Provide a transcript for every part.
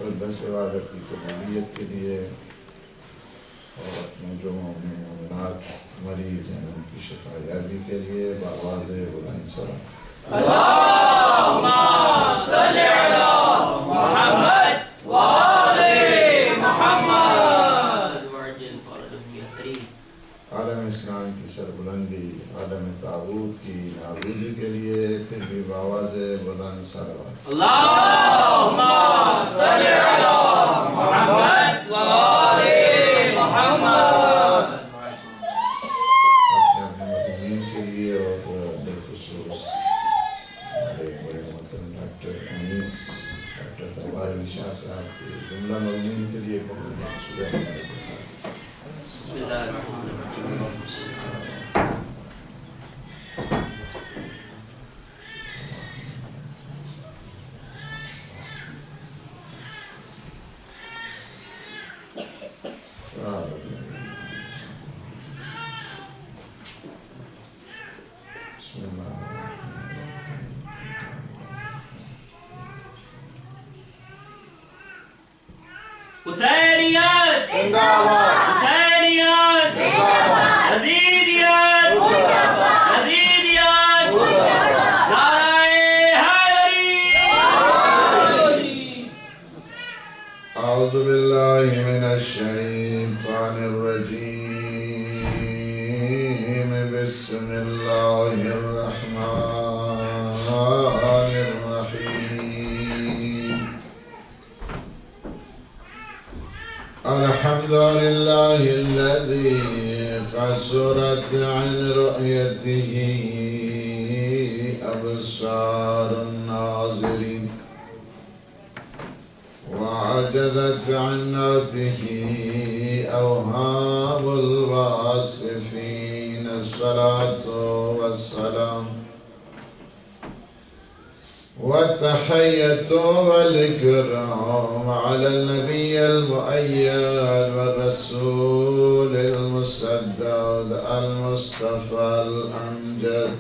مقدس عبادت کی قبولیت کے لیے اور اپنے جو مومنات مریض ہیں ان کی شفا یابی کے لیے بآواز بلند سلام اللہم صلی علی محمد وآل محمد عالم اسلام کی سربلندی، عالم طاغوت کی نابودی کے لیے پھر بھی بآواز بلند صلوات اللہم صلی علی محمد وآل محمد اپنے مدنین کے لیے اور بالخصوص ہمارے بڑے محترم ڈاکٹر انیس ڈاکٹر دربار علی شاہ صاحب کے جملہ مدنین کے لیے بسم اللہ الرحمن الرحیم حسینیت زندہ باد، حسینیت یزیدیت یزیدیت نعرہ حیدری اعوذ باللہ من الشیطان الرجیم بسم اللہ الرحمن الرحیم الحمد للہ الذی قصرت عن رؤیته ابصار الناظرین وعجزت عن نوته أوهام الواصفين الصلاة والسلام والتحية والإكرام على النبي المؤيد والرسول المسدد المصطفى الأمجد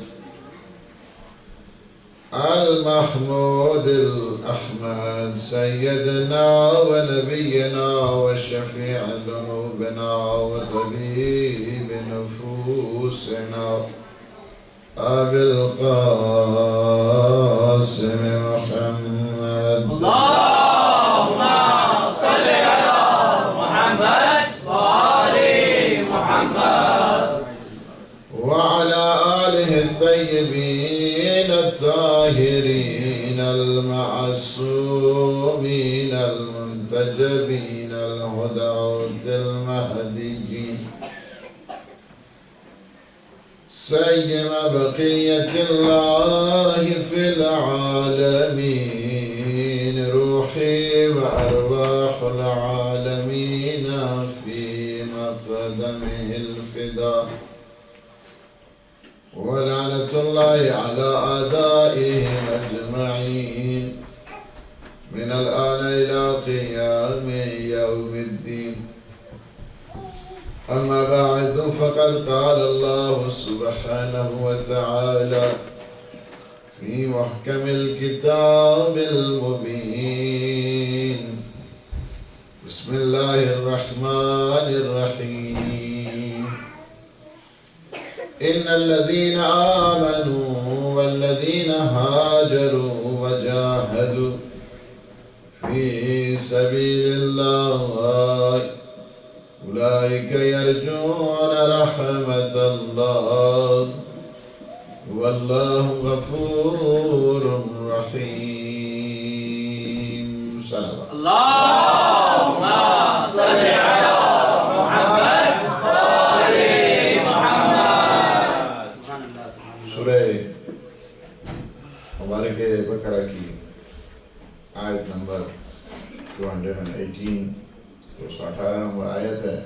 المحمود الأحمد سيدنا ونبينا وشفيع ذنوبنا وطبيب نفوسنا أبي القاسم محمد اللہم صلی علی محمد وآل محمد وعلى آله الطيبين الطاهرين المعصومين المنتجبين الهداة المهديين سيما بقية الله في العالمين روحي وأرواح العالمين في مقدمه الفداء ولعنة الله على أعدائهم أجمعين من الآن إلى قيام يوم الدين أما بعد فقد قال الله سبحانه وتعالى في محكم الكتاب المبين بسم الله الرحمن الرحيم إن الذين آمنوا والذين هاجروا وجاهدوا في سبيل الله أولئك يرجون رحمة الله والله غفور رحيم صلوات اللہم صلی علی محمد وآل محمد سورہ مبارک بقرہ کی آیت نمبر 218 218 نمبر آیت ہے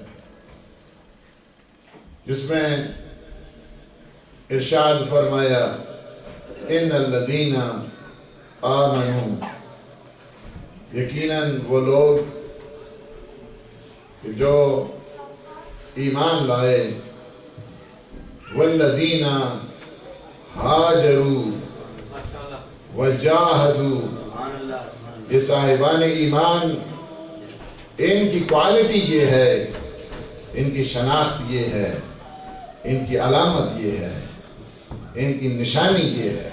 جس میں ارشاد فرمایا ان الذین آمنوا یقیناً وہ لوگ جو ایمان لائے والذین هاجروا وجاهدوا یہ صاحبان ایمان، ان کی کوالٹی یہ ہے، ان کی شناخت یہ ہے، ان کی علامت یہ ہے، ان کی نشانی یہ ہے۔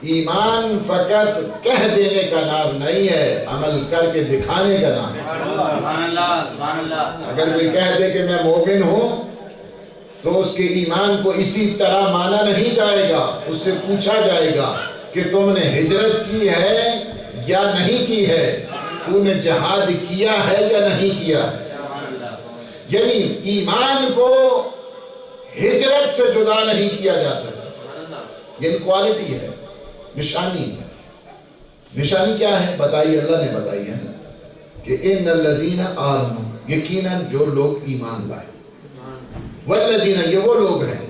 ایمان فقط کہہ دینے کا نام نہیں ہے، عمل کر کے دکھانے کا نام ہے۔ سبحان اللہ، سبحان اللہ۔ اگر کوئی کہہ دے کہ میں مومن ہوں تو اس کے ایمان کو اسی طرح مانا نہیں جائے گا۔ اس سے پوچھا جائے گا کہ تم نے ہجرت کی ہے یا نہیں کی ہے، تو نے جہاد کیا ہے یا نہیں کیا۔ یعنی ایمان کو ہجرت سے جدا نہیں کیا جا سکتا۔ یہ کوالٹی ہے، نشانی ہے۔ نشانی کیا ہے بتائیے؟ اللہ نے بتائی ہے نا کہ ان الذین آمنوا، یقیناً جو لوگ ایمان لائے، والذین، یہ وہ لوگ ہیں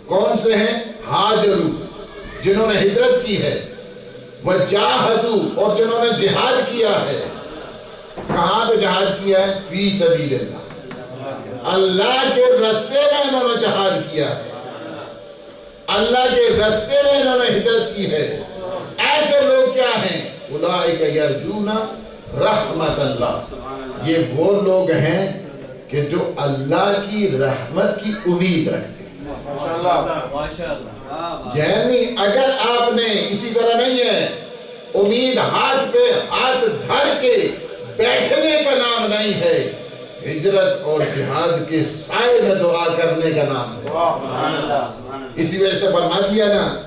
کون سے ہیں؟ ہاجروا، جنہوں نے ہجرت کی ہے، وجاہدوا، اور جنہوں نے جہاد کیا ہے۔ کہاں پہ جہاد کیا ہے؟ فی سبیل اللہ، اللہ کے رستے میں انہوں نے جہاد کیا ہے، اللہ کے رستے میں انہوں نے ہجرت کی ہے۔ ایسے لوگ کیا ہیں؟ اولئک یرجون رحمت اللہ، یہ وہ لوگ ہیں کہ جو اللہ کی رحمت کی امید رکھتے ہیں۔ یعنی اگر آپ نے اسی طرح نہیں ہے، امید ہاتھ پہ ہاتھ دھر کے بیٹھنے کا نام نہیں ہے، ہجرت اور جہاد کے سائے میں دعا کرنے کا نام ہے۔ اسی وجہ سے فرما دیا نا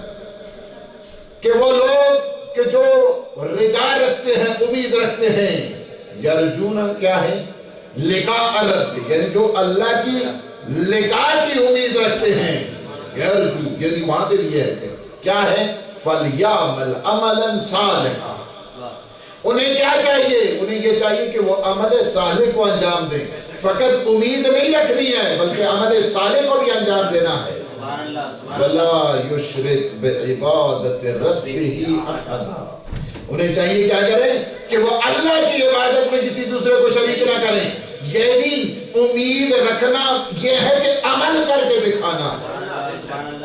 کہ وہ لوگ کہ جو رجا رکھتے ہیں، امید رکھتے ہیں، یرجون کیا ہے؟ لقاء رب، یعنی جو اللہ کی لقاء کی امید رکھتے ہیں، یرجو، یعنی وہاں پہ بھی ہے کیا ہے؟ فَلْيَعْمَلْ عَمَلًا صَالِحًا، انہیں کیا چاہیے؟ انہیں یہ چاہیے کہ وہ عمل صالح کو انجام دیں۔ فقط امید نہیں رکھنی ہے بلکہ عمل صالح کو بھی انجام دینا ہے۔ وَلَا يُشْرِكْ بِعِبَادَةِ رَبِّهِ أَحَدًا، انہیں چاہیے کیا کریں؟ کہ وہ اللہ کی عبادت میں کسی دوسرے کو شریک نہ کریں۔ یہ بھی امید رکھنا یہ ہے کہ عمل کر کے دکھانا۔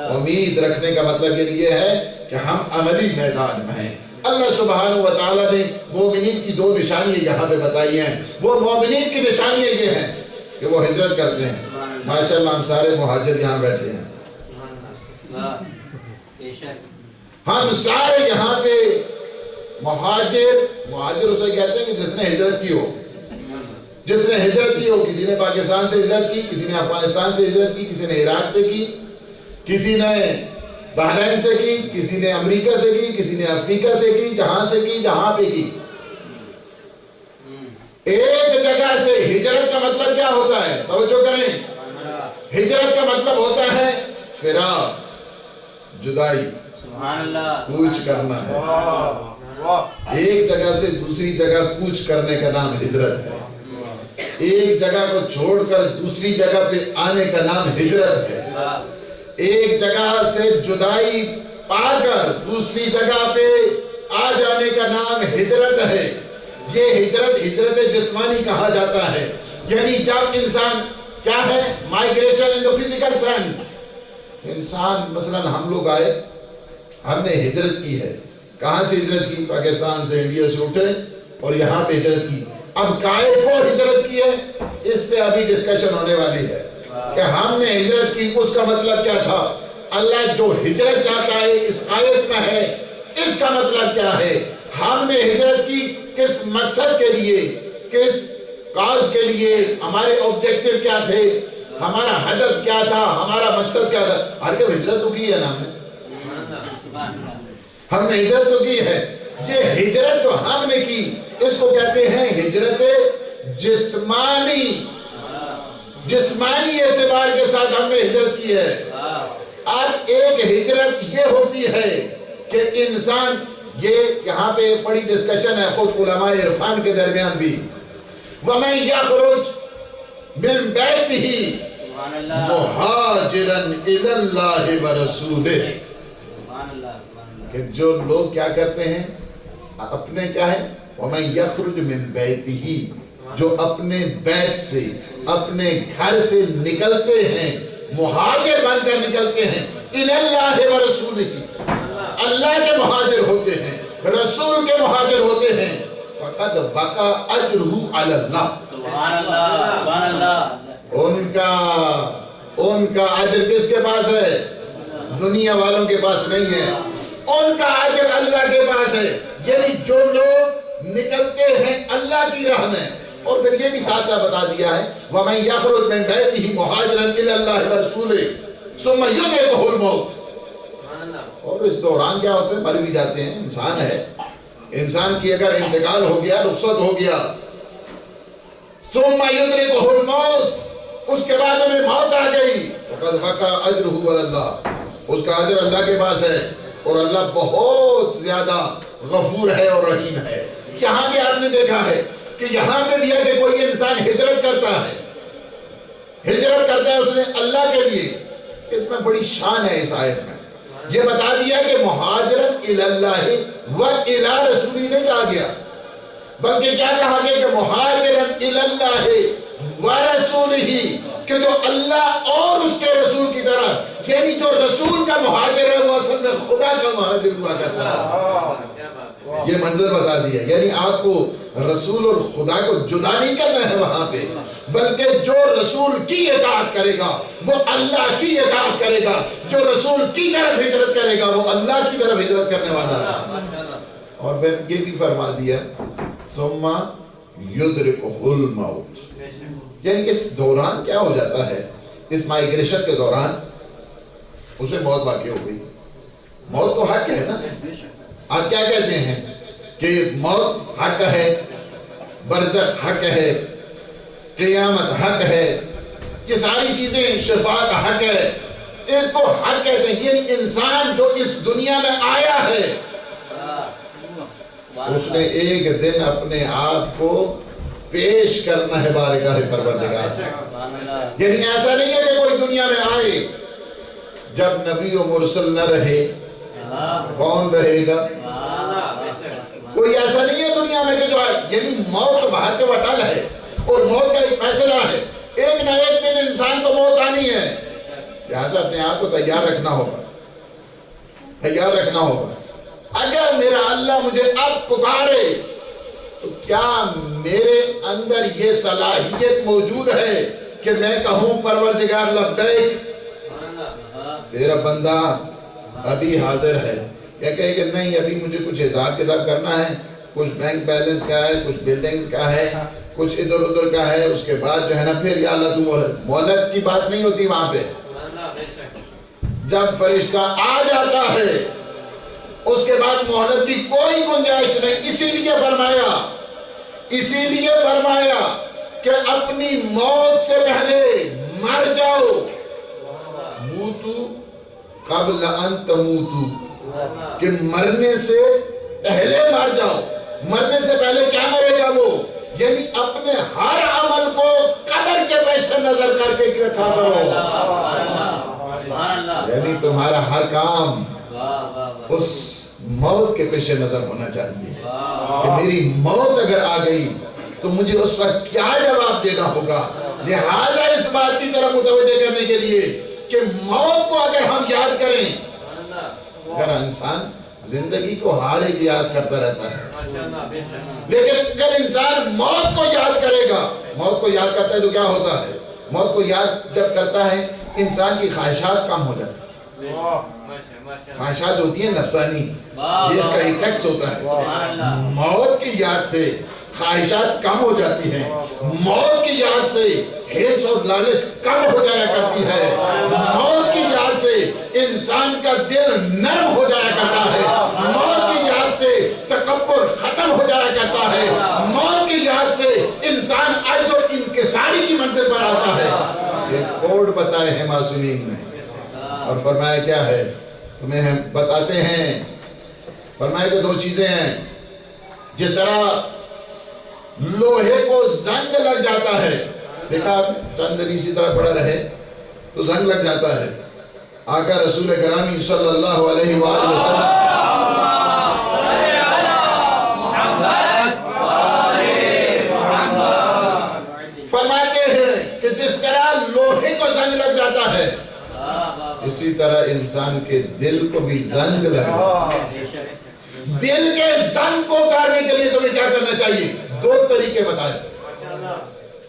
امید رکھنے کا مطلب یہ ہے کہ ہم عملی میدان میں ہیں۔ اللہ سبحانہ و تعالیٰ نے مومنین کی دو نشانیاں یہاں پہ بتائی ہیں۔ وہ مومنین کی نشانیاں یہ ہیں کہ وہ ہجرت کرتے ہیں۔ ماشاءاللہ ہم سارے مہاجر یہاں بیٹھے ہیں، ہم سارے یہاں پہ مہاجر اسے کہتے ہیں کہ جس نے ہجرت کی ہو، جس نے ہجرت کی ہو۔ کسی نے پاکستان سے ہجرت کی، کسی نے افغانستان سے ہجرت کی، کسی نے عراق سے کی، کسی نے بحرین سے کی، کسی نے امریکہ سے کی، کسی نے افریقہ سے کی، جہاں سے کی، جہاں پہ کی۔ ایک جگہ سے ہجرت کا مطلب کیا ہوتا ہے؟ توجہ کریں، ہجرت کا مطلب ہوتا ہے فراق، جدائی، کوچ کرنا ہے۔ ایک جگہ سے دوسری جگہ کوچ کرنے کا نام ہجرت ہے۔ ایک جگہ کو چھوڑ کر دوسری جگہ پہ آنے کا نام ہجرت ہے۔ ایک جگہ سے جدائی پا کر دوسری جگہ پہ آ جانے کا نام ہجرت ہے۔ یہ ہجرت جسمانی کہا جاتا ہے، یعنی جب انسان کیا ہے؟ Migration in the physical sense. انسان مثلا ہم لوگ آئے، ہم نے ہجرت کی ہے۔ کہاں سے ہجرت کی؟ پاکستان سے، انڈیا سے اٹھے اور یہاں پہ ہجرت کی۔ اب کائے کو ہجرت کی ہے، اس پہ ابھی ڈسکشن ہونے والی ہے کہ ہم نے ہجرت کی، اس کا مطلب کیا تھا؟ اللہ جو ہجرت چاہتا ہے اس آیت میں ہے، اس کا مطلب کیا ہے؟ ہم نے ہجرت کی کس مقصد کے لیے، کس کاز کے لیے، ہمارے آبجیکٹیو کیا تھے، ہمارا ہدف کیا تھا، ہمارا مقصد کیا تھا؟ ہر کے ہجرت تو کی ہے نا ہم نے ہجرت تو کی ہے۔ یہ ہجرت جو ہم نے کی اس کو کہتے ہیں ہجرت جسمانی۔ جسمانی اعتبار کے ساتھ ہم نے ہجرت کی ہے۔ اب ایک ہجرت یہ ہوتی ہے کہ انسان، یہ یہاں پہ بڑی ڈسکشن ہے خود علماء عرفان کے درمیان بھی، وَمَنْ يَخْرُجْ مِنْ بَيْتِهِ مُهَاجِرًا إِلَى اللَّهِ وَرَسُولِهِ، کہ جو لوگ کیا کرتے ہیں اپنے کیا ہے؟ وَمَنْ يَخْرُجْ مِنْ بَيْتِهِ، جو اپنے بیت سے، اپنے گھر سے نکلتے ہیں، مہاجر بن کر نکلتے ہیں، إِلَى اللَّهِ وَرَسُولِهِ، اللہ کے مہاجر ہوتے ہیں، رسول کے مہاجر ہوتے ہیں فقد وقع اجرہ علی اللہ، سبحان اللہ سبحان اللہ. ان کا اجر کس کے پاس ہے؟ دنیا والوں کے پاس نہیں ہے، ان کا اجر اللہ کے پاس ہے. یعنی جو لوگ نکلتے ہیں اللہ کی راہ میں، اور پھر یہ بھی ساتھ ساتھ بتا دیا ہے وَمَنْ يَخْرُجْ مِنْ بَيْتِهِ مُهَاجِرًا إِلَى اللَّهِ وَرَسُولِهِ ثُمَّ يُدْرِكُهُ الْمَوْتُ. اور اس دوران کیا ہوتا ہے؟ مر بھی جاتے ہیں. انسان ہے، انسان کی اگر انتقال ہو گیا، رخصت ہو گیا، ثُمَّ يُدْرِكُهُ الْمَوْتُ، اس کے بعد انہیں موت آ گئی، فَقَدْ وَقَعَ أَجْرُهُ عَلَى اللَّهِ، اس کا اجر اللہ کے پاس ہے. اور اللہ بہت زیادہ غفور ہے اور رحیم ہے. یہاں بھی آپ نے دیکھا ہے کہ یہاں پہ بھی ہے کہ کوئی انسان ہجرت کرتا ہے، ہجرت کرتا ہے اس نے اللہ کے لیے. اس میں بڑی شان ہے. اس آیت میں یہ بتا دیا کہ مہاجرن الی اللہ و الی رسولی نہیں کہا گیا، بلکہ کیا کہا گیا کہ مہاجرن الی اللہ و رسولہ، کہ جو اللہ اور اس کے رسول کی طرف، یعنی جو رسول کا مہاجر ہے وہ اصل میں خدا کا مہاجر ہوا کرتا ہے. یہ منظر بتا دیا. یعنی آپ کو رسول اور خدا کو جدا نہیں کرنا ہے وہاں پہ، بلکہ جو رسول کی اطاعت کرے گا وہ اللہ کی اطاعت کرے گا، جو رسول کی طرف ہجرت کرے گا وہ اللہ کی طرف ہجرت کرنے والا ہے. اور پھر یہ بھی فرما دیا ثم یدرکہ الموت، یعنی اس دوران کیا ہو جاتا ہے، اس مائیگریشن کے دوران اسے موت واقع ہو گئی. موت تو حق ہے نا. آپ کیا کہتے ہیں کہ موت حق ہے، برزخ حق ہے، قیامت حق ہے، یہ ساری چیزیں شفاعت حق ہے، اس کو حق کہتے ہیں. یعنی انسان جو اس دنیا میں آیا ہے اس نے ایک دن اپنے آپ کو پیش کرنا ہے بارگاہ پروردگار. یعنی ایسا نہیں ہے کہ کوئی دنیا میں آئے جب نبی و مرسل نہ رہے کون رہے گا؟ کوئی ایسا نہیں ہے دنیا میں کہ جو آئے. یعنی موت تو باہر کے وٹال ہے اور موت کا ایک فیصلہ ہے. ایک نہ ایک دن انسان کو موت آنی ہے، لہٰذا اپنے آپ کو تیار رکھنا ہوگا، تیار رکھنا ہوگا. اگر میرا اللہ مجھے اب پکارے تو کیا میرے اندر یہ صلاحیت موجود ہے کہ میں کہوں پروردگار لبیک، تیرا بندہ ابھی حاضر ہے؟ کیا کہے کہ نہیں ابھی مجھے کچھ حساب کتاب کرنا ہے، کچھ بینک بیلنس کا ہے، کچھ بلڈنگ کا ہے، کچھ ادھر ادھر کا ہے، اس کے بعد جو ہے نا پھر یا اللہ تم. مہلت کی بات نہیں ہوتی وہاں پہ. جب فرشتہ آ جاتا ہے اس کے بعد مہلت کی کوئی گنجائش نہیں. اسی لیے فرمایا کہ اپنی موت سے پہلے مر جاؤ. موتو قبل ان تموتو، کہ مرنے سے پہلے مر جاؤ. مرنے سے پہلے کیا مرے گا وہ؟ یعنی اپنے ہر عمل کو قبر کے پیش نظر کر کے اکٹھا کرو. یعنی تمہارا ہر کام اس موت کے پیش نظر ہونا چاہیے کہ میری موت اگر آ گئی تو مجھے اس وقت کیا جواب دینا ہوگا. لہٰذا اس بات کی طرف متوجہ کرنے کے لیے کہ موت کو اگر ہم یاد کریں، اگر انسان زندگی کو ہر ایک یاد کرتا رہتا ہے، لیکن اگر انسان موت کو یاد کرے گا، موت کو یاد کرتا ہے تو کیا ہوتا ہے؟ موت کو یاد جب کرتا ہے انسان کی خواہشات کم ہو جاتی ہیں. خواہشات ہوتی ہیں نفسانی، یہ اس کا ایفیکٹس ہوتا ہے. موت کی یاد سے خواہشات کم ہو جاتی ہیں. موت کی یاد سے حرص اور لالچ کم ہو جایا کرتی ہے. موت کی یاد سے انسان کا دل نرم ہو جایا کرتا ہے. موت کی یاد سے تکبر ختم ہو جایا کرتا ہے. موت کی یاد سے انسان عجز اور انکساری کی منزل پر آتا ہے. یہ کوڈ بتائے ہیں معصومین نے، اور فرمایا کیا ہے تمہیں ہم بتاتے ہیں. فرمایا کہ دو چیزیں ہیں. جس طرح لوہے کو زنگ لگ جاتا ہے، دیکھا آپ چند دن اسی طرح پڑا رہے تو زنگ لگ جاتا ہے. آقا رسول گرامی صلی اللہ علیہ وآلہ وسلم فرماتے ہیں کہ جس طرح لوہے کو زنگ لگ جاتا ہے اسی طرح انسان کے دل کو بھی زنگ لگا. دل کے ایمان کو اتارنے کے لیے تمہیں کیا کرنا چاہیے؟ 2 طریقے بتائے.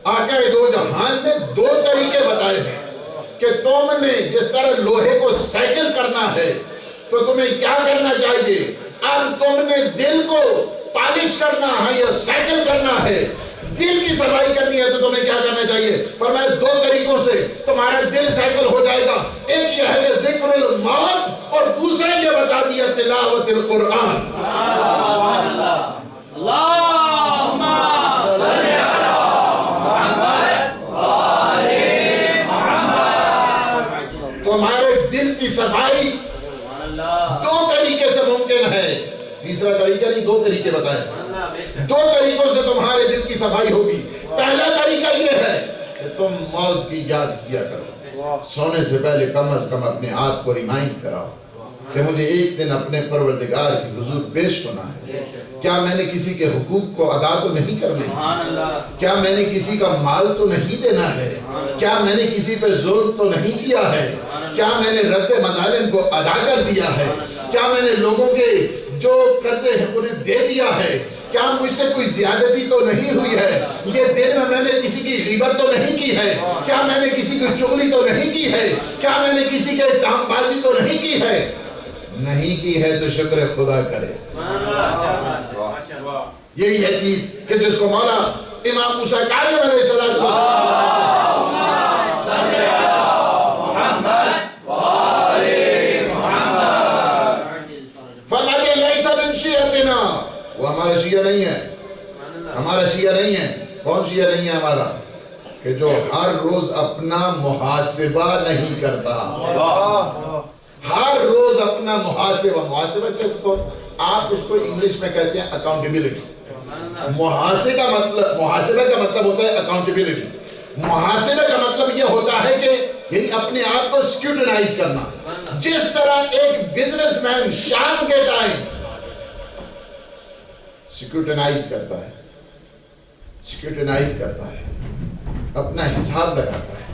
آقا دو جہان نے 2 طریقے بتائے ہیں کہ تم نے جس طرح لوہے کو سائیکل کرنا ہے تو تمہیں کیا کرنا چاہیے. اب تم نے دل کو پالش کرنا ہے یا سائیکل کرنا ہے، دل کی صفائی کرنی ہے تو تمہیں کیا کرنا چاہیے. فرمایا 2 طریقوں سے تمہارا دل سائیکل ہو جائے گا. ایک یہ ہے کہ ذکر الموت، اور دوسرا یہ بتا دیا تلاوت القرآن. اللہم صلی علی محمد وآل محمد. تمہارے دل کی صفائی 2 طریقے سے ممکن ہے. تیسرا طریقہ نہیں، 2 طریقے بتائے. 2 طریقوں سے تمہارے دل کی صفائی ہوگی. پہلا طریقہ یہ ہے کہ تم موت کی یاد کیا کرو. سونے سے پہلے کم از کم اپنے آپ کو ریمائنڈ کراؤ کہ مجھے ایک دن اپنے پروردگار کی حضور پیش ہونا ہے. کیا میں نے کسی کے حقوق کو ادا تو نہیں کرنے؟ کیا میں نے کسی کا مال تو نہیں دینا ہے؟ کیا میں نے کسی پہ ظلم تو نہیں کیا ہے؟ کیا میں نے رد مظالم کو ادا کر دیا ہے؟ کیا میں نے لوگوں کے جو قرضے ہیں انہیں دے دیا ہے؟ کیا مجھ سے کوئی زیادتی تو نہیں ہوئی ہے؟ یہ دن میں نے کسی کی غیبت تو نہیں کی ہے؟ کیا میں نے کسی کی چغلی تو نہیں کی ہے؟ کیا میں نے کسی کے اتہام بازی تو نہیں کی ہے؟ نہیں کی ہے تو شکر خدا کرے. یہی ہے چیز کہ جس کو مولا امام موسیٰ کاظم علیہ السلام فرماتے ہیں لیسا من شیعتنا، وہ ہمارا شیعہ نہیں ہے. ہمارا شیعہ نہیں ہے. کون شیعہ نہیں ہے ہمارا؟ کہ جو ہر روز اپنا محاسبہ نہیں کرتا. ہر روز اپنا محاسبہ کیسے کو آپ اس کو انگلش میں کہتے ہیں اکاؤنٹیبلٹی. محاسبہ کا مطلب ہوتا ہے اکاؤنٹیبلٹی. محاسبہ کا مطلب یہ ہوتا ہے کہ یعنی اپنے آپ کو سکیوٹنائز کرنا. جس طرح ایک بزنس مین شام کے ٹائم سکیوٹنائز کرتا ہے اپنا حساب لگاتا ہے،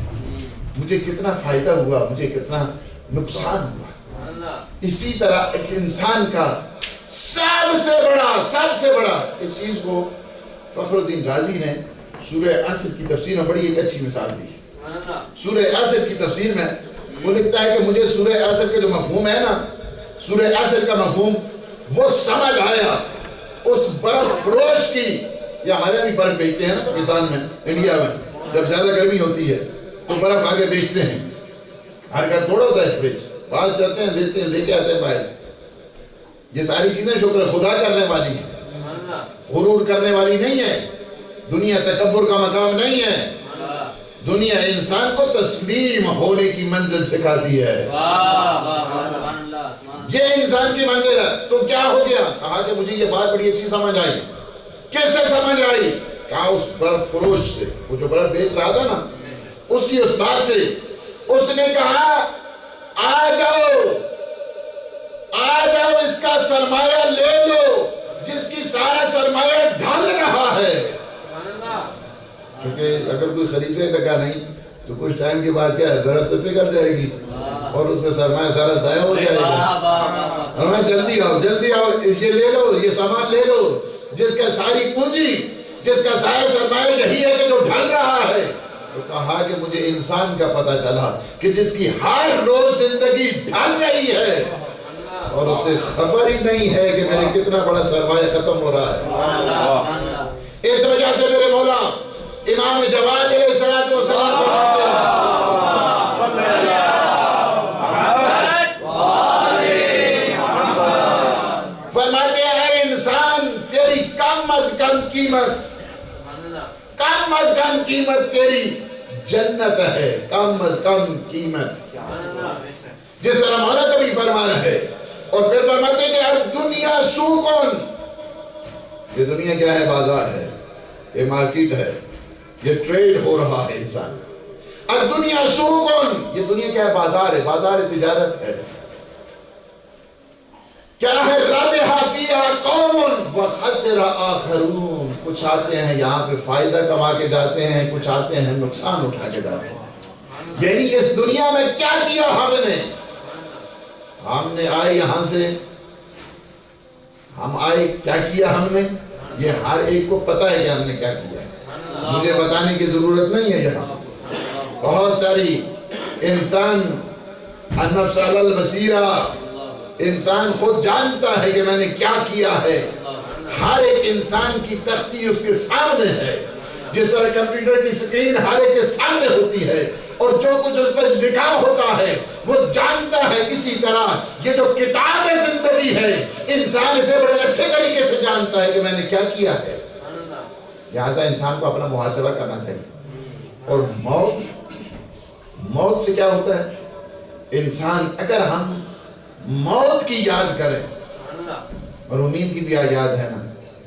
مجھے کتنا فائدہ ہوا، مجھے کتنا نقصان ہوا. اسی طرح ایک انسان کا سب سے بڑا اس چیز کو فخر الدین رازی نے سورہ عصر کی تفسیر میں بڑی ایک اچھی مثال دی. سورہ عصر کی تفسیر میں وہ لکھتا ہے کہ مجھے سورہ عصر کے جو مفہوم ہے نا، سورہ عصر کا مفہوم وہ سمجھ آیا اس برف فروش کی. یا ہمارے یہاں بھی برف بیچتے ہیں نا پاکستان میں، انڈیا میں جب زیادہ گرمی ہوتی ہے تو برف آگے بیچتے ہیں. ہر گھر تھوڑا ہوتا ہے فریج، باہر چلتے ہیں لیتے ہیں، لے کے آتے ہیں باہر سے. یہ ساری چیزیں شکر خدا کرنے والی ہیں، غرور کرنے والی نہیں ہے. دنیا تکبر کا مقام نہیں ہے. دنیا انسان کو تسلیم ہونے کی منزل سکھاتی ہے. یہ انسان کی منزل ہے. تو کیا ہو گیا؟ کہا کہ مجھے یہ بات بڑی اچھی سمجھ آئی. کس سے سمجھ آئی؟ کہا اس برف فروش سے، وہ جو برف بیچ رہا تھا نا، اس کی اس بات سے. اس نے کہا آ جاؤ اس کا سرمایہ لے لو جس کی سارا سرمایہ ڈھل رہا ہے. کیونکہ اگر کوئی خریدے لگا نہیں تو کچھ ٹائم کے بعد کیا ہے، برف تو پگھل جائے گی اور اس کا سرمایہ سارا ضائع ہو جائے گا. اور جلدی آؤ یہ لے لو، یہ سامان لے لو جس کا ساری پونجی، جس کا سارا سرمایہ یہی ہے کہ جو ڈھل رہا ہے. تو کہا کہ مجھے انسان کا پتہ چلا کہ جس کی ہر روز زندگی ڈھل رہی ہے اور اسے خبر ہی نہیں ہے کہ میرے کتنا بڑا سرمایہ ختم ہو رہا ہے. اس وجہ سے میرے مولا امام جواد علیہ السلام فرماتے ہیں اے انسان، تیری کم از کم قیمت تیری جنت ہے. کم از کم قیمت، جس طرح مولا کبھی فرمانا ہے. اور پھر فرماتے ہیں کہ اب دنیا سوقن، یہ دنیا کیا ہے؟ بازار ہے، یہ مارکیٹ ہے، یہ ٹریڈ ہو رہا ہے انسان کا. اب دنیا سوقن، یہ دنیا کیا ہے؟ بازار ہے، بازار تجارت ہے. کیا ہے؟ رابحہ فیہا قوم وخسر آخرون. کچھ آتے ہیں یہاں پہ فائدہ کما کے جاتے ہیں، کچھ آتے ہیں نقصان اٹھا کے جاتے ہیں. یعنی اس دنیا میں کیا کیا ہم نے آئے یہاں سے ہم آئے کیا کیا ہم نے، یہ ہر ایک کو پتہ ہے کہ ہم نے کیا کیا ہے، مجھے بتانے کی ضرورت نہیں ہے یہاں. بہت ساری انسان النفس علی البصیرہ، انسان خود جانتا ہے کہ میں نے کیا کیا ہے. ہر ایک انسان کی تختی اس کے سامنے ہے، جس طرح کمپیوٹر کی سکرین ہر ایک کے سامنے ہوتی ہے، اور جو کچھ اس پر لکھا ہوتا ہے وہ جانتا ہے. اسی طرح یہ جو کتاب زندگی ہے، انسان اسے بڑے اچھے طریقے سے جانتا ہے کہ میں نے کیا کیا ہے. لہٰذا انسان کو اپنا محاسبہ کرنا چاہیے. اور موت سے کیا ہوتا ہے؟ انسان اگر ہم موت کی یاد کریں، مرحومین کی بھی یاد ہے نا،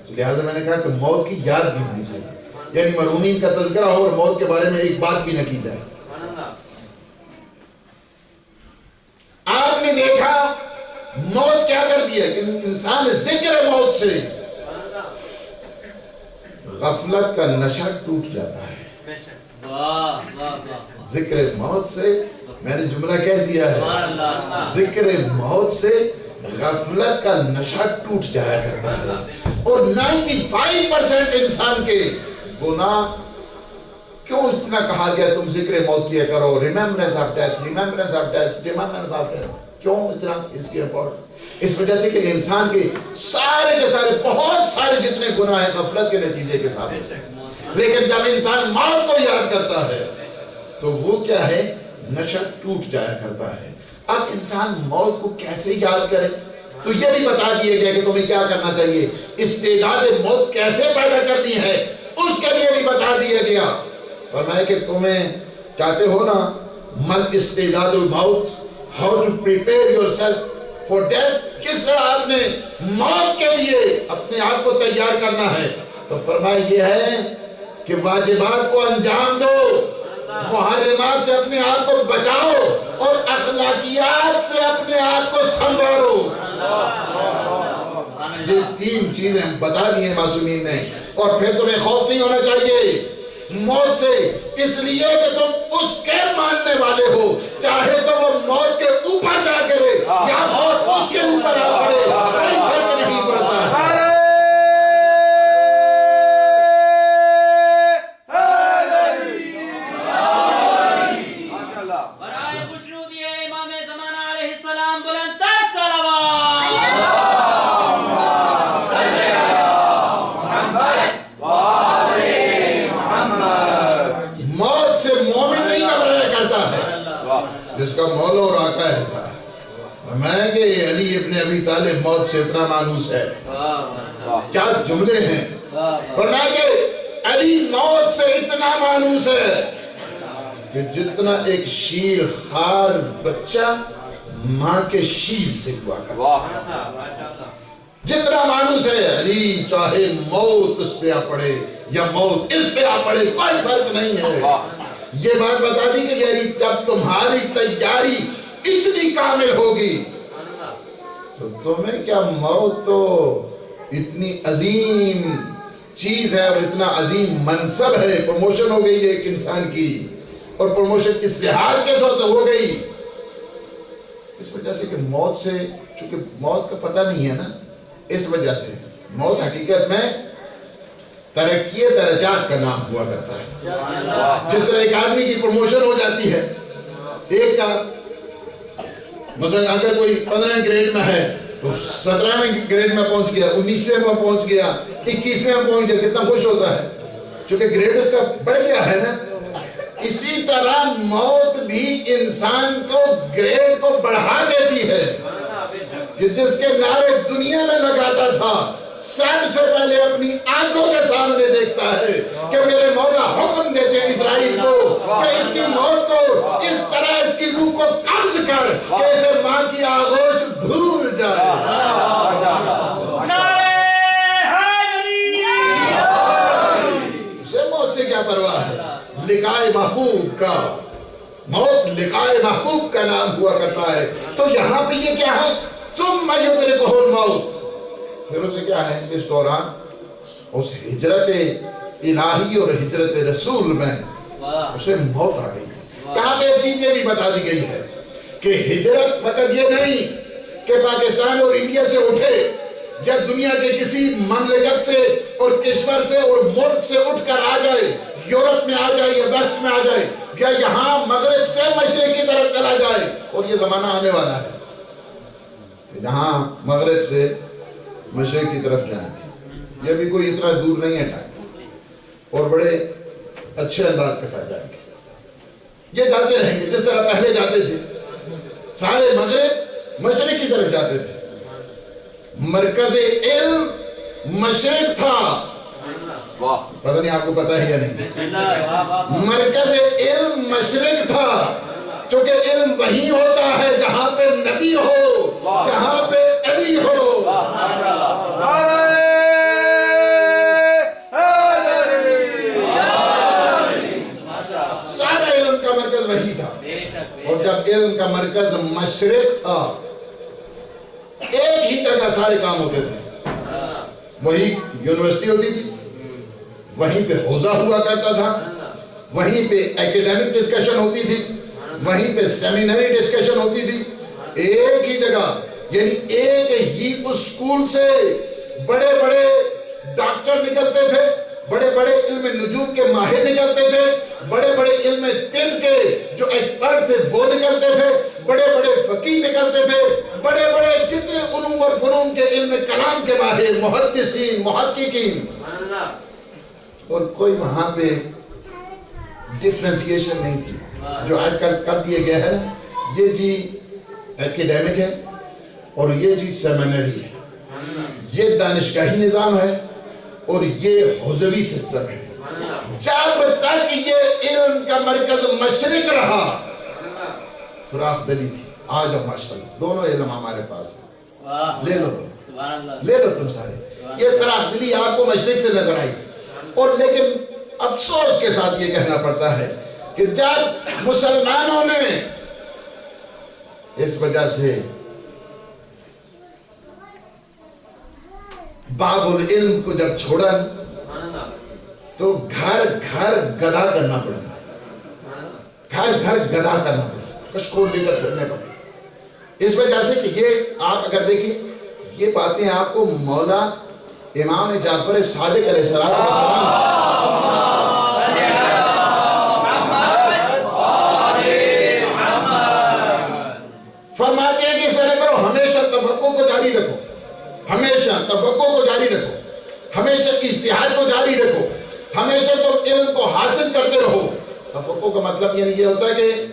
لہٰذا میں نے کہا کہ موت کی یاد بھی ہونی چاہیے، یعنی مرحومین کا تذکرہ ہو اور موت کے بارے میں ایک بات بھی نہ کی جائے. آپ نے دیکھا موت کیا کر دیا کہ انسان ذکر موت سے غفلت کا نشہ ٹوٹ جاتا ہے. ذکر موت سے، میں نے جملہ کہہ دیا ہے، ذکر موت سے غفلت کا نشہ ٹوٹ جایا کرتا ہے. اور 95% انسان کے گناہ کیوں اتنا کہا گیا تم ذکر موت کیا کرو، remembrance of death, remembrance of death, remembrance of death. کیوں اتنا اس کی امپورٹنس؟ اس وجہ سے کہ انسان کے سارے کے سارے بہت سارے جتنے گناہ ہیں غفلت کے نتیجے کے ساتھ. لیکن جب انسان موت کو یاد کرتا ہے تو وہ کیا ہے؟ نشہ ٹوٹ جایا کرتا ہے. اب انسان موت کو کیسے یاد کرے؟ تو یہ بھی بتا دیا گیا کہ تمہیں کیا کرنا چاہیے، استعداد موت کیسے پیدا کرنی ہے اس کے لیے بھی بتا دیا گیا. فرمایا کہ تمہیں چاہتے ہو نا من استعداد الموت، how to prepare yourself for death, کس طرح آپ نے موت کے لیے اپنے آپ کو تیار کرنا ہے. تو فرمایا یہ ہے کہ واجبات کو انجام دو، محرمات سے اپنے آپ کو بچاؤ، اور اخلاقیات سے اپنے آپ کو سنوارو. یہ 3 چیزیں بتا دی ہیں معصومین نے. اور پھر تمہیں خوف نہیں ہونا چاہیے موت سے، اس لیے کہ تم اس کے ماننے والے ہو، چاہے تو وہ موت کے اوپر جا کرے یا موت اس کے اوپر آ پڑے، کوئی فرق نہیں پڑتا ہے. جس کا مولا اور آقا ہے صاحب، میں کہ علی ابن ابی طالب موت سے اتنا مانوس ہے. کیا جملے ہیں! فرمایا کہ علی موت سے اتنا مانوس ہے کہ جتنا ایک شیر خار بچہ ماں کے شیر سے ہوا کرتا ہے، جتنا مانوس ہے علی. چاہے موت اس پہ آ پڑے یا موت اس پہ آ پڑے، کوئی فرق نہیں ہے. یہ بات بتا دی کہ یعنی جب تمہاری تیاری اتنی کامل ہوگی تو تمہیں کیا، موت تو اتنی عظیم چیز ہے اور اتنا عظیم منصب ہے. پروموشن ہو گئی ہے ایک انسان کی، اور پروموشن اس لحاظ کے ساتھ ہو گئی اس وجہ سے کہ موت سے، چونکہ موت کا پتہ نہیں ہے نا، اس وجہ سے موت حقیقت میں ترقی درجات کا نام ہوا کرتا ہے. جس طرح ایک آدمی کی پروموشن ہو جاتی ہے، ایک کا مثلا اگر کوئی 15ویں گریڈ میں ہے تو 17ویں گریڈ میں پہنچ گیا، 19ویں میں پہنچ گیا، 21ویں میں پہنچ گیا، کتنا خوش ہوتا ہے چونکہ گریڈ اس کا بڑھ گیا ہے نا. اسی طرح موت بھی انسان کو گریڈ کو بڑھا دیتی ہے. کہ جس کے نعرے دنیا میں لگاتا تھا، سب سے پہلے اپنی آنکھوں کے سامنے دیکھتا ہے کہ میرے مولا حکم دیتے ہیں اسرائیل کو کہ اس کی موت کو اس طرح اس کی روح کو قبض کر کہ اسے ماں کی آغوش بھول جائے. اسے موت سے کیا پرواہ ہے؟ لقائے محبوب کا، موت لقائے محبوب کا نام ہوا کرتا ہے. تو یہاں پہ یہ کیا ہے؟ ثم یدرکہ الموت. پھر اسے کیا ہے؟ اس دوران اس ہجرت الہی اور ہجرت رسول میں اسے موت آ گئی. یہاں پہ ایک چیز یہ بھی بتا دی گئی ہے کہ ہجرت فقط یہ نہیں کہ پاکستان اور انڈیا سے اٹھے یا دنیا کے کسی مملکت سے اور کشور سے اور ملک سے اٹھ کر آ جائے، یورپ میں آ جائے یا ویسٹ میں آ جائے، یا یہاں مغرب سے مشرق کی طرف چلا جائے، اور یہ زمانہ آنے والا ہے جہاں مغرب سے مشرق کی طرف جائیں گے، یہ بھی کوئی اتنا دور نہیں ہے ٹائم، اور بڑے اچھے انداز کے ساتھ جائیں گے۔ یہ جاتے رہیں گے جس طرح پہلے جاتے تھے، سارے مغرب مشرق کی طرف جاتے تھے۔ مرکز علم مشرق تھا، پتہ نہیں آپ کو پتہ ہے یا نہیں، مرکز علم مشرق تھا، کیونکہ علم وہی ہوتا ہے جہاں پہ نبی ہو، جہاں پہ علی ہو۔ سارا علم کا مرکز وہی تھا، اور جب علم کا مرکز مشرق تھا، ایک ہی جگہ سارے کام ہوتے تھے، وہی یونیورسٹی ہوتی تھی، وہیں پہ حوزہ ہوا کرتا تھا، وہیں پہ ایکیڈیمک ڈسکشن ہوتی تھی، وہیں پہ سیمینری ڈسکشن ہوتی تھی، ایک ہی جگہ، یعنی ایک ہی اسکول سے بڑے بڑے ڈاکٹر نکلتے تھے، بڑے بڑے علم نجوم کے ماہر نکلتے تھے، بڑے بڑے علم طب کے جو ایکسپرٹ تھے وہ نکلتے تھے، بڑے بڑے فقیہ نکلتے تھے، بڑے بڑے جتنے علوم اور فنون کے علم کلام کے ماہر، محدثین، محققین، اور کوئی وہاں پہ ڈفرینسیشن نہیں تھی جو آج کل کر دیے گئے ہے نا، یہ جی ایکیڈیمک ہے اور یہ جی سیمینری ہے، یہ دانشگاہی نظام ہے اور یہ حوزوی سسٹم ہے۔ جب تک یہ علم کا مرکز مشرق رہا، فراخ دلی تھی، آج اب ماشاءاللہ دونوں علم ہمارے پاس ہیں، لے لو تم، لے لو تم سارے، یہ فراخ دلی آپ کو مشرق سے نظر آئی، اور لیکن افسوس کے ساتھ یہ کہنا پڑتا ہے کہ جب مسلمانوں نے اس وجہ سے باب العلم کو جب چھوڑا تو گھر گھر گدھا کرنا پڑا، گھر گھر گدھا کرنا پڑا، کشکول لے کر پھرنے پڑا، اس وجہ سے کہ یہ آپ اگر دیکھیں یہ باتیں آپ کو مولا امام جعفر صادق علیہ السلام فرماتے ہیں کہ اس طرح کرو، ہمیشہ تفقہ کو جاری رکھو، ہمیشہ تفقہ کو جاری رکھو، ہمیشہ اجتہاد کو جاری رکھو، ہمیشہ تم علم کو حاصل کرتے رہو۔ تفقہ کا مطلب یعنی یہ ہوتا ہے کہ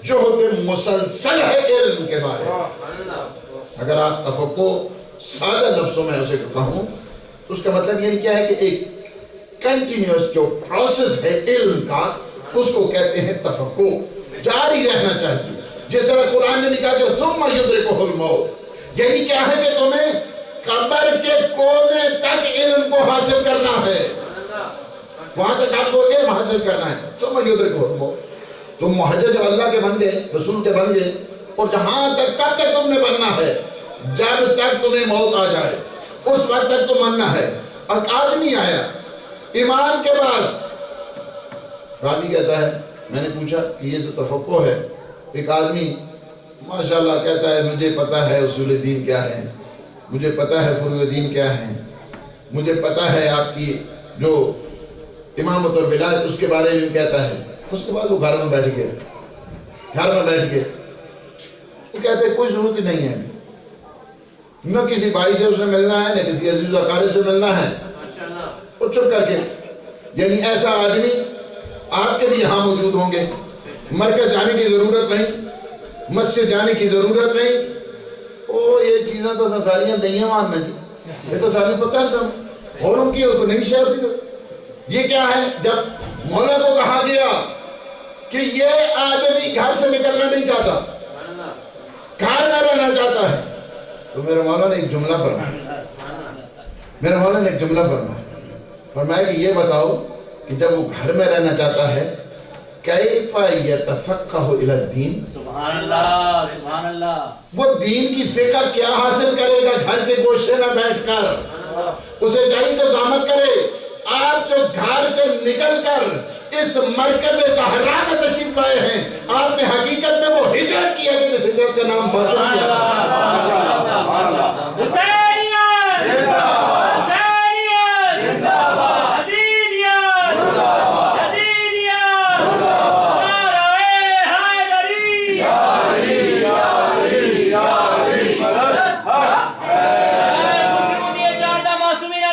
جہد مسلسل ہے علم کے بارے میں۔ اگر آپ تفقہ سادہ لفظوں میں اسے کہوں تو اس کا مطلب یعنی کیا ہے کہ ایک کنٹینیوس جو پروسیس ہے علم کا، اس کو کہتے ہیں تفقہ، جاری رہنا چاہیے۔ جس طرح قرآن نے لکھا کہ ثم یدرکہ الموت، یعنی کیا ہے کہ تمہیں قبر کے کونے تک علم کو حاصل کرنا ہے، وہاں تک آپ کو علم حاصل کرنا ہے۔ ثم یدرکہ الموت، تم محجج جب اللہ کے بن گئے، رسول کے بن گئے، اور جہاں تک کب تک تم نے بننا ہے، جب تک تمہیں موت آ جائے اس وقت تک تم بننا ہے۔ ایک آدمی آیا امام کے پاس، راوی کہتا ہے میں نے پوچھا کہ یہ جو تفقہ ہے، ایک آدمی ماشاءاللہ کہتا ہے مجھے پتہ ہے اصول دین کیا ہے، مجھے پتہ ہے فروع دین کیا ہے، مجھے پتہ ہے آپ کی جو امامت اور ولایت اس کے بارے میں کہتا ہے۔ اس کے بعد وہ گھر میں بیٹھ گئے، گھر میں بیٹھ گئے، وہ کہتے ہیں کوئی ضرورت ہی نہیں ہے، نہ کسی بھائی سے اس نے ملنا ہے، نہ کسی عزیز و اقارب سے ملنا ہے، اور چپ کر کے، یعنی ایسا آدمی آپ کے بھی یہاں موجود ہوں گے، مرکز جانے کی ضرورت نہیں، مسجد جانے کی ضرورت نہیں، او یہ چیزیں تو ساریاں نہیں ہیں ماننا جی، یہ تو ساری پتہ ہے سب، اور ان کی کو نہیں شہر ہوتی۔ یہ کیا ہے؟ جب مولا کو کہا گیا کہ یہ آدمی گھر سے نکلنا نہیں چاہتا، گھر میں رہنا چاہتا ہے، تو میرے مولا نے ایک جملہ فرمایا، میرے مولا نے ایک جملہ فرمایا کہ یہ بتاؤ کہ جب وہ گھر میں رہنا چاہتا ہے کیف یتفقہ الی الدین، سبحان اللہ سبحان اللہ، وہ دین کی فقہ کیا حاصل کرے گا گھر کے گوشے میں بیٹھ کر؟ اسے چاہیے تو زحمت کرے۔ آپ جو گھر سے نکل کر اس مرکز طہرا میں تشریف لائے ہیں، آپ نے حقیقت میں وہ ہجرت کی ہے کہ جس ہجرت کا نام فاطمہ کیا۔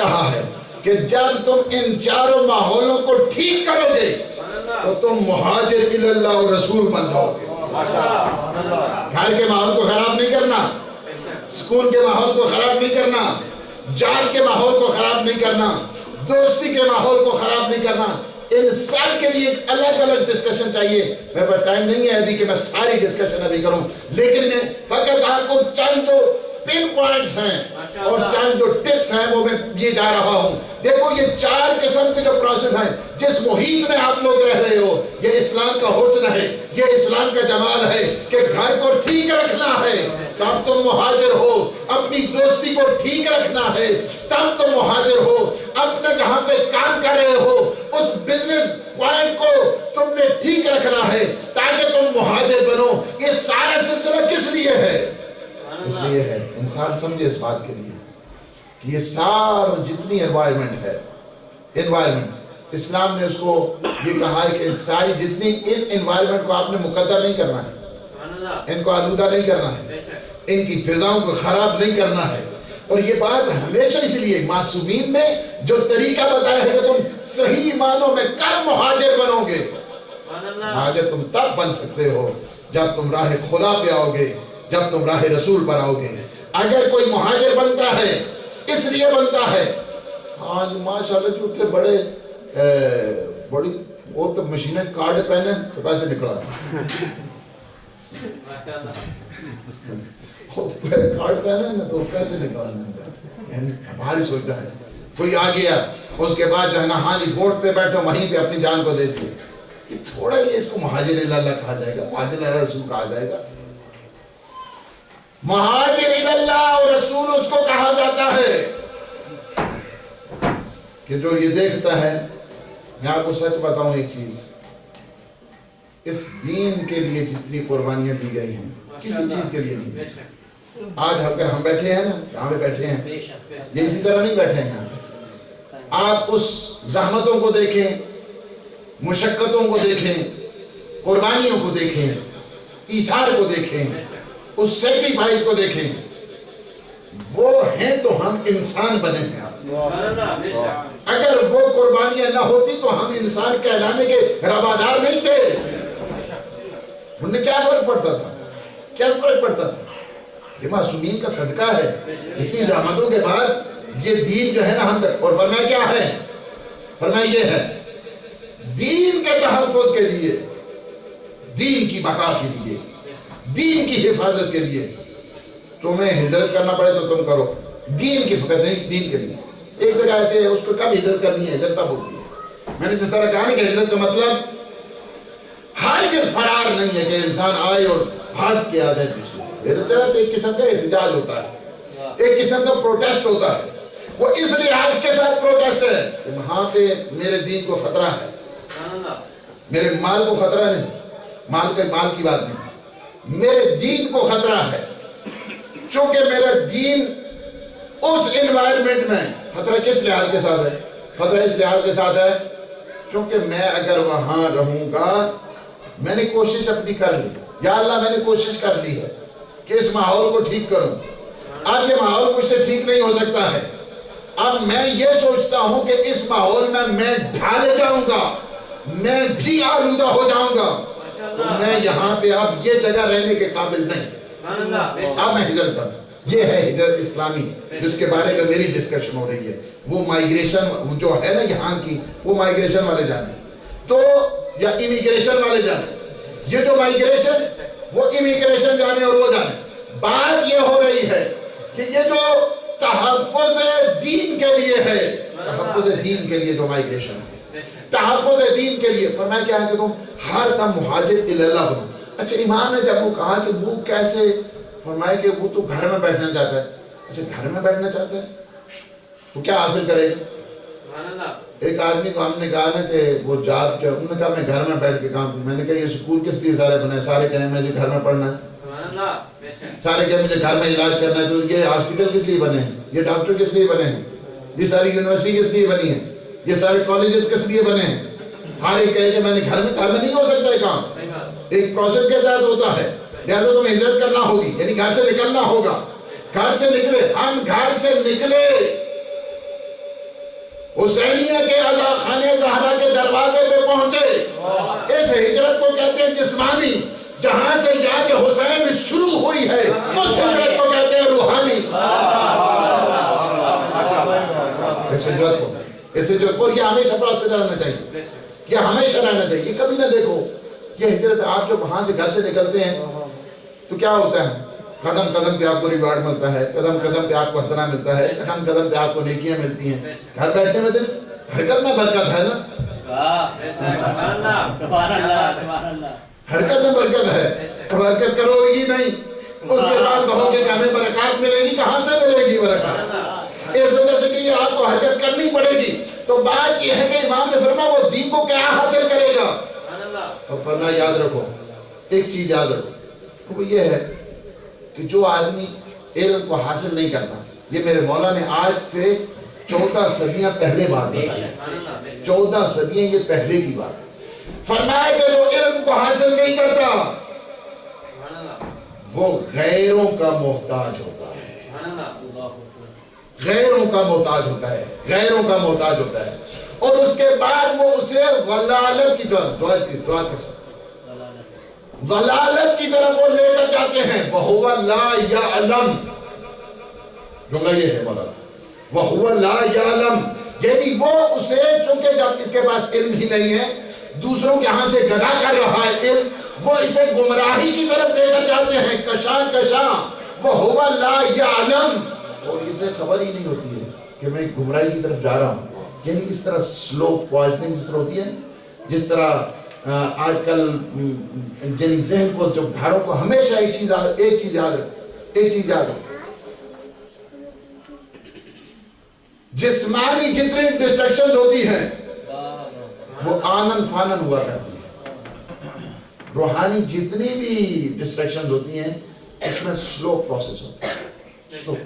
کہا ہے کہ جب تم ان چاروں ماحولوں کو ٹھیک کرو گے تو تم مہاجر الی اللہ و رسول بن جاؤ گے. گھر کے ماحول کو خراب نہیں کرنا, سکول کے ماحول کو خراب نہیں کرنا, جال کے ماحول کو خراب نہیں کرنا, دوستی کے ماحول کو خراب نہیں کرنا. ان سب کے لیے ایک الگ الگ ڈسکشن چاہیے. میرے پاس ٹائم نہیں ہے ابھی کہ میں ساری ڈسکشن ابھی کروں, لیکن میں فقط آپ کو چند جو پن پوائنٹس ہیں اور چند جو ٹپس ہیں وہ میں دیے جا رہا ہوں. دیکھو یہ چار قسم کے جو پروسیس ہیں جس محیط میں آپ لوگ رہ رہے ہو, یہ اسلام کا حسن ہے, یہ اسلام کا جمال ہے کہ گھر کو ٹھیک رکھنا ہے تب تم مہاجر ہو, اپنی دوستی کو ٹھیک رکھنا ہے تب تم مہاجر ہو, اپنے جہاں پہ کام کر رہے ہو اس بزنس پوائنٹ کو تم نے ٹھیک رکھنا ہے تاکہ تم مہاجر بنو. یہ سارا سلسلہ کس لیے ہے؟ اس لیے ہے انسان سمجھے اس بات کے لیے کہ یہ سارا جتنی انوائرمنٹ ہے, انوائرمنٹ اسلام نے اس کو یہ کہا ہے کہ ساری جتنی ان انوائرمنٹ کو آپ نے مقدر نہیں کرنا ہے, ان کو آلودہ نہیں کرنا ہے, ان کی فضاؤں کو خراب نہیں کرنا ہے. اور یہ بات ہمیشہ اس لیے معصومین نے جو طریقہ بتایا ہے کہ تم صحیح معنوں میں کب مہاجر بنو گے. مہاجر تم تب بن سکتے ہو جب تم راہ خدا پہ آؤ گے, جب تم راہ رسول پر آؤ گے. اگر کوئی مہاجر بنتا ہے اس لیے بنتا ہے ہاں جو ماشاءاللہ جو اتنے بڑی وہ تو مشینیں کارڈ پہنے تو پیسے نکلا کارڈ پہنے نا تو پیسے نکلا. ہماری سوچتا ہے کوئی آ گیا اس کے بعد جو ہے نا ہاں جی بورڈ پہ بیٹھو وہیں پہ اپنی جان کو دے دیے کہ تھوڑا ہی اس کو مہاجر اللہ کہا جائے گا, مہاجر اللہ رسول کہا جائے گا. مہاجر اللہ اور رسول اس کو کہا جاتا ہے کہ جو یہ دیکھتا ہے. میں آپ کو سچ بتاؤں ایک چیز, اس دین کے لیے جتنی قربانیاں دی گئی ہیں کسی چیز کے لیے نہیں دی. آج اگر ہم بیٹھے ہیں نا یہاں پہ بیٹھے ہیں یہ اسی طرح نہیں بیٹھے ہیں یہاں پہ. آپ اس زحمتوں کو دیکھیں, مشقتوں کو دیکھیں, قربانیوں کو دیکھیں, ایثار کو دیکھیں, اس سیکریفائس کو دیکھیں. وہ ہیں تو ہم انسان بنے ہیں. اگر وہ قربانیاں نہ ہوتی تو ہم انسان کہلانے کے روادار نہیں تھے. انہیں کیا فرق پڑتا تھا, کیا فرق پڑتا تھا؟ یہ معصومین کا صدقہ ہے. اتنی زحمتوں کے بعد یہ دین جو ہے نا ہم تک, اور فرمایا کیا ہے, فرمایا یہ ہے دین کے تحفظ کے لیے, دین کی بقا کے لیے, دین کی حفاظت کے لیے تمہیں ہجرت کرنا پڑے تو تم کرو. دین کی فقط نہیں, دین کے لیے. ایک جگہ ایسے ہے اس کو کب ہجرت کرنی ہے, ہجرت تب ہوتی ہے. میں نے جس طرح کہا کہ ہجرت کا مطلب ہرگز فرار نہیں ہے کہ انسان آئے اور بھاگ کے آ جائے دوسرے. ہجرت ایک قسم کا احتجاج ہوتا ہے, ایک قسم کا پروٹیسٹ ہوتا ہے. وہ اس لحاظ کے ساتھ پروٹیسٹ ہے کہ وہاں پہ میرے دین کو خطرہ ہے, میرے مال کو خطرہ نہیں, مال کی بات نہیں, میرے دین کو خطرہ ہے. چونکہ میرا دین اس انوائرمنٹ میں خطرہ کس لحاظ کے ساتھ ہے, خطرہ اس لحاظ کے ساتھ ہے چونکہ میں اگر وہاں رہوں گا, میں نے کوشش اپنی کر لی, یا اللہ میں نے کوشش کر لی ہے کہ اس ماحول کو ٹھیک کروں. اب یہ ماحول مجھ سے ٹھیک نہیں ہو سکتا ہے. اب میں یہ سوچتا ہوں کہ اس ماحول میں ڈھالے جاؤں گا, میں بھی آلودہ ہو جاؤں گا, تو میں یہاں پہ اب یہ جگہ رہنے کے قابل نہیں, اب میں ہجرت کرتا ہوں. یہ ہے ہجرت اسلامی جس کے بارے میں میری ڈسکشن ہو رہی ہے. وہ مائیگریشن جو ہے نا یہاں کی, وہ مائیگریشن والے جانے تو یا امیگریشن والے جانے. یہ جو مائیگریشن وہ امیگریشن جانے اور وہ جانے. بات یہ ہو رہی ہے کہ یہ جو تحفظ دین کے لیے ہے, تحفظ دین کے لیے جو مائیگریشن ہے, تحفظ دین کے لیے فرمایا کیا ہے کہ تم ہر دم مہاجر الی اللہ بنو. اچھا امام نے جب وہ کہا کہ وہ کیسے, فرمایا کہ وہ تو گھر میں بیٹھنا چاہتا ہے. اچھا گھر میں بیٹھنا چاہتا ہے تو کیا حاصل کرے گا؟ ایک آدمی کو ہم نے کہا نا کہ وہ جاب, انہوں نے کہا میں گھر میں بیٹھ کے کام, میں نے کہا یہ سکول کس لیے سارے بنے, سارے کہیں مجھے گھر میں پڑھنا ہے, سارے کہیں مجھے گھر میں علاج کرنا ہے. تو یہ ہاسپٹل کس لیے بنے ہیں, یہ ڈاکٹر کس لیے بنے ہیں, یہ ساری یونیورسٹی کس لیے بنی ہے, یہ سارے کالجز کس لیے بنے ہیں. ہر ایک کہے کہ میں نے گھر میں نہیں ہو سکتا ہے کام, ایک پروسیس کے تحت ہوتا ہے. لہذا تمہیں ہجرت کرنا ہوگی, یعنی گھر سے نکلنا ہوگا. گھر سے نکلے, ہم گھر سے نکلے حسینیہ کے عزا خانہ زہرا کے دروازے پہ پہنچے. اس ہجرت کو کہتے ہیں جسمانی. جہاں سے یاد حسین شروع ہوئی ہے اس ہجرت کو کہتے ہیں روحانی. اس ہجرت کو یہ ہمیشہ پروسیس رہنا چاہیے. یہ ہمیشہ رہنا چاہیے. کبھی نہ دیکھو یہ ہجرت. آپ جب وہاں سے گھر سے نکلتے ہیں تو کیا ہوتا ہے؟ قدم قدم پہ آپ کو ریوارڈ ملتا ہے, قدم قدم پہ آپ کو حسنہ ملتا ہے, قدم قدم پہ آپ کو نیکیاں ملتی ہیں. گھر بیٹھنے میں حرکت میں برکت ہے نا, حرکت میں برکت ہے. برکت کرو گی نہیں, اس کے بعد کہو کہ ہمیں برکات ملے گی. کہاں سے ملے گی برکات؟ اس وجہ سے کہ یہ آپ کو حرکت کرنی پڑے گی. تو بات یہ ہے کہ امام نے فرمایا وہ دین کو کیا حاصل کرے گا. اور فرمایا یاد رکھو, ایک چیز یاد رکھو, وہ یہ ہے کہ جو آدمی علم کو حاصل نہیں کرتا, یہ میرے مولا نے آج سے 14 صدیاں پہلے بات بتائی. 14 صدیاں یہ پہلے کی بات ہے. فرمایا کہ جو علم کو حاصل نہیں کرتا وہ غیروں کا محتاج ہوتا ہے. غیروں کا محتاج ہوتا ہے, غیروں کا محتاج ہوتا ہے. اور اس کے بعد وہ اسے ضلالت کی طرف, ضلالت کی طرف وہ لے کر جاتے ہیں. وَهُوَ لَا يَعْلَمُ, جملہ یہ ہے مولانا, وَهُوَ لَا يَعْلَمُ, یعنی وہ اسے, چونکہ جب اس کے پاس علم ہی نہیں ہے, دوسروں کے ہاں سے گدا کر رہا ہے علم, وہ اسے گمراہی کی طرف لے کر جاتے ہیں کشاں کشاں. وَهُوَ لَا يَعْلَمُ, اور اسے خبر ہی نہیں ہوتی ہے کہ میں گمراہی کی طرف جا رہا ہوں. یعنی اس طرح سلو پوائزننگ جس طرح ہوتی ہے, جس طرح آج کل یعنی ذہن کو, جب دھاروں کو ہمیشہ ایک چیز یاد رکھو, جسمانی جتنی ڈسٹریکشنز ہوتی ہیں وہ آنن فانن ہوا کرتی ہیں. روحانی جتنی بھی ڈسٹریکشنز ہوتی ہیں اس میں سلو پروسیس ہوتا ہے,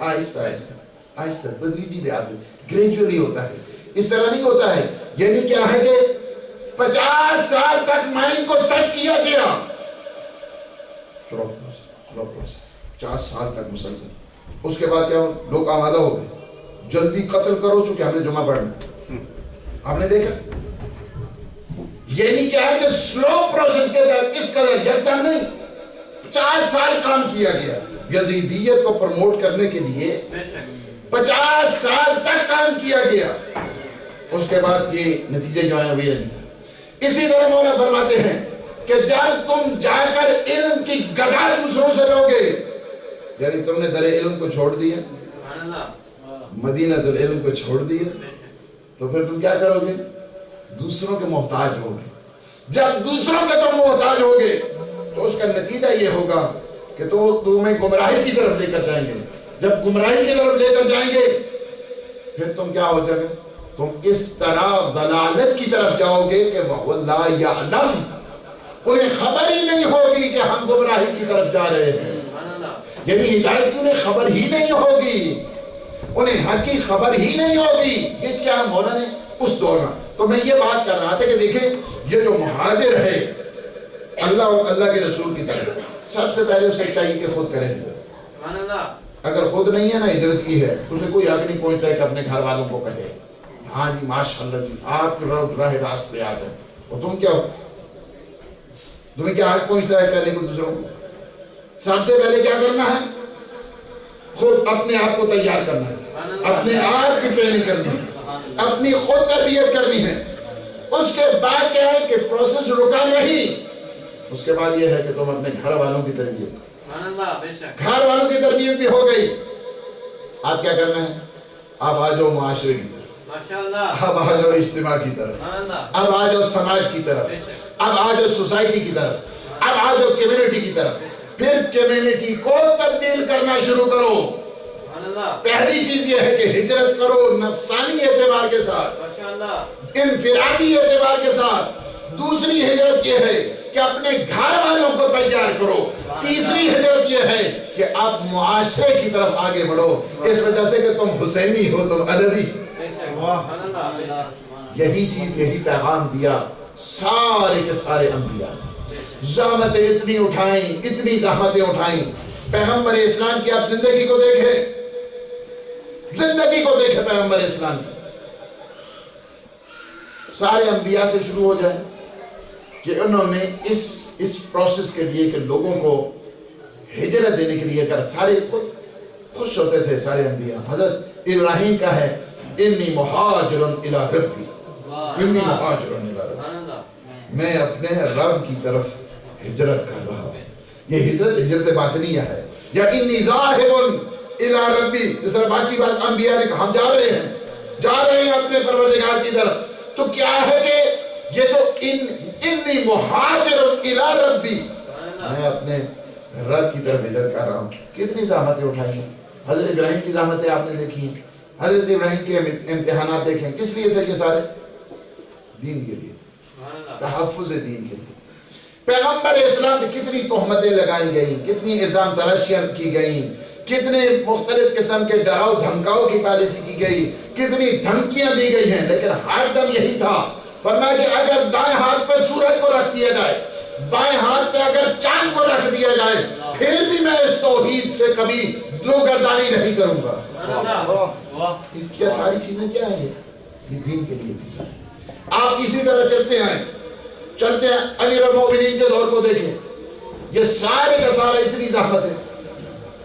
آہستہ آہستہ آہستہ تدریجی لحاظ سے گریجولی ہوتا ہے. اس طرح نہیں ہوتا ہے. یعنی کیا ہے کہ 50 سال تک مائنڈ کو سیٹ کیا گیا, سلو پروسیس 50 سال تک مسلسل. اس کے بعد کیا ہو, لوگ آمادہ ہو گئے, جلدی قتل کرو چونکہ ہم نے جمعہ پڑھنا. آپ نے دیکھا یعنی کیا ہے کہ سلو پروسیس کے تحت اس قدر یکدم نہیں, 50 سال کام کیا گیا یزیدیت کو پروموٹ کرنے کے لیے. 50 سال تک کام کیا گیا. اس کے بعد یہ نتیجے جو ہیں وہ یہ نہیں. اسی طرح مولا فرماتے ہیں کہ جب تم جا کر علم کی گدا دوسروں سے لوگے, یعنی تم نے در علم کو چھوڑ دیا, مدینہ العلم کو چھوڑ دیا, تو پھر تم کیا کرو گے؟ دوسروں کے محتاج ہوگے. جب دوسروں کے تم محتاج ہوگے تو اس کا نتیجہ یہ ہوگا کہ تو تمہیں گمراہی کی طرف لے کر جائیں گے. جب گمراہی کی طرف لے کر جائیں گے پھر تم کیا ہو جائے گے؟ تم اس طرح ضلالت کی طرف جاؤ گے کہ وَهُوَ لَا يَعْلَمُ, انہیں خبر ہی نہیں ہوگی کہ ہم گمراہی کی طرف جا رہے ہیں. یعنی ہدایت کی انہیں خبر ہی نہیں ہوگی, انہیں حق کی خبر ہی نہیں ہوگی. یہ کیا مولا نے اس دور میں. تو میں یہ بات کر رہا تھا کہ دیکھیں یہ جو مہاجر ہے اللہ اور اللہ کے رسول کی طرف, سب سے پہلے اسے چاہیے کہ خود کرے ہجرت. اگر خود نہیں ہے نا ہجرت کی ہے تو اسے کوئی حق نہیں پہنچتا ہے کہ اپنے گھر والوں کو کہے ہاں جی ماشاءاللہ جی آپ راہ راست پہ آ جائیں. اور تم کیا ہو, تمہیں کیا حق پہنچتا ہے کہنے کو دوسروں کو؟ سب سے پہلے کیا کرنا ہے؟ خود اپنے آپ کو تیار کرنا ہے, اپنے آپ کی ٹریننگ کرنی ہے, اپنی خود تربیت کرنی ہے. اس کے بعد کیا ہے کہ پروسیس رکا نہیں. اس کے بعد یہ ہے کہ تم اپنے گھر والوں کی تربیت, گھر والوں کی تربیت بھی ہو گئی. آپ کیا کرنا ہے؟ آپ آ جاؤ معاشرے کی طرف, اب آ جاؤ اجتماع کی طرف, اب آ جاؤ سماج کی طرف, اب آ جاؤ سوسائٹی کی طرف, اب آ جاؤ کمیونٹی کی طرف. پھر کمیونٹی کو تبدیل کرنا شروع کرو. پہلی چیز یہ ہے کہ ہجرت کرو نفسانی اعتبار کے ساتھ, انفرادی اعتبار کے ساتھ. دوسری ہجرت یہ ہے کہ اپنے گھر والوں کو تیار کرو. تیسری ہجرت یہ ہے کہ آپ معاشرے کی طرف آگے بڑھو, اس وجہ سے کہ تم حسینی ہو, تم عدوی. یہی چیز, یہی پیغام دیا سارے کے سارے انبیاء. زحمتیں اتنی اٹھائیں, اتنی زحمتیں اٹھائیں. پیغمبر اسلام کی آپ زندگی کو دیکھیں, زندگی کو دیکھیں پیغمبر اسلام کی. سارے انبیاء سے شروع ہو جائے کہ انہوں نے اس پروسیس کے لیے کہ لوگوں کو ہجرت دینے کے لیے اگر سارے خود خوش ہوتے تھے سارے انبیاء. حضرت ابراہیم کا ہے انی مہاجر الی ربی، انی مہاجر الی ربی، میں اپنے رب کی طرف ہجرت کر رہا ہوں. یہ ہجرت باطنیہ ہے. یا انی ذاہب الی ربی، جس طرح باقی بات انبیاء نے کہا ہم جا رہے ہیں اپنے پروردگار کی طرف. تو کیا ہے کہ یہ تو انی مہاجر الی ربی، میں اپنے رب کی طرف ہجرت کر رہا ہوں. کتنی زحمتیں اٹھائی ہیں. حضرت ابراہیم کی زحمتیں آپ نے دیکھی ہیں. حضرت ابراہیم کے امتحانات دیکھیں. کس لیے تھے یہ سارے؟ دین کے لیے تھے، تحفظ دین کے لیے. پیغمبر اسلام پہ کتنی تہمتیں لگائی گئیں، کتنی الزام تراشیاں کی گئیں، کتنے مختلف قسم کے ڈراؤ دھمکاؤ کی پالیسی کی گئی، کتنی دھمکیاں دی گئی ہیں، لیکن ہر دم یہی تھا. فرمایا کہ اگر دائیں ہاتھ پہ سورج کو رکھ دیا جائے، بائیں ہاتھ پہ اگر چاند کو رکھ دیا جائے، پھر بھی میں اس توحید سے کبھی دروگردانی نہیں کروں گا. کیا ساری چیزیں کیا ہیں؟ یہ دین کے لیے تھی ساری. آپ اسی طرح چلتے ہیں امیر المومنین کے دور کو دیکھیں. یہ سارے کا سارا اتنی زحمت ہے.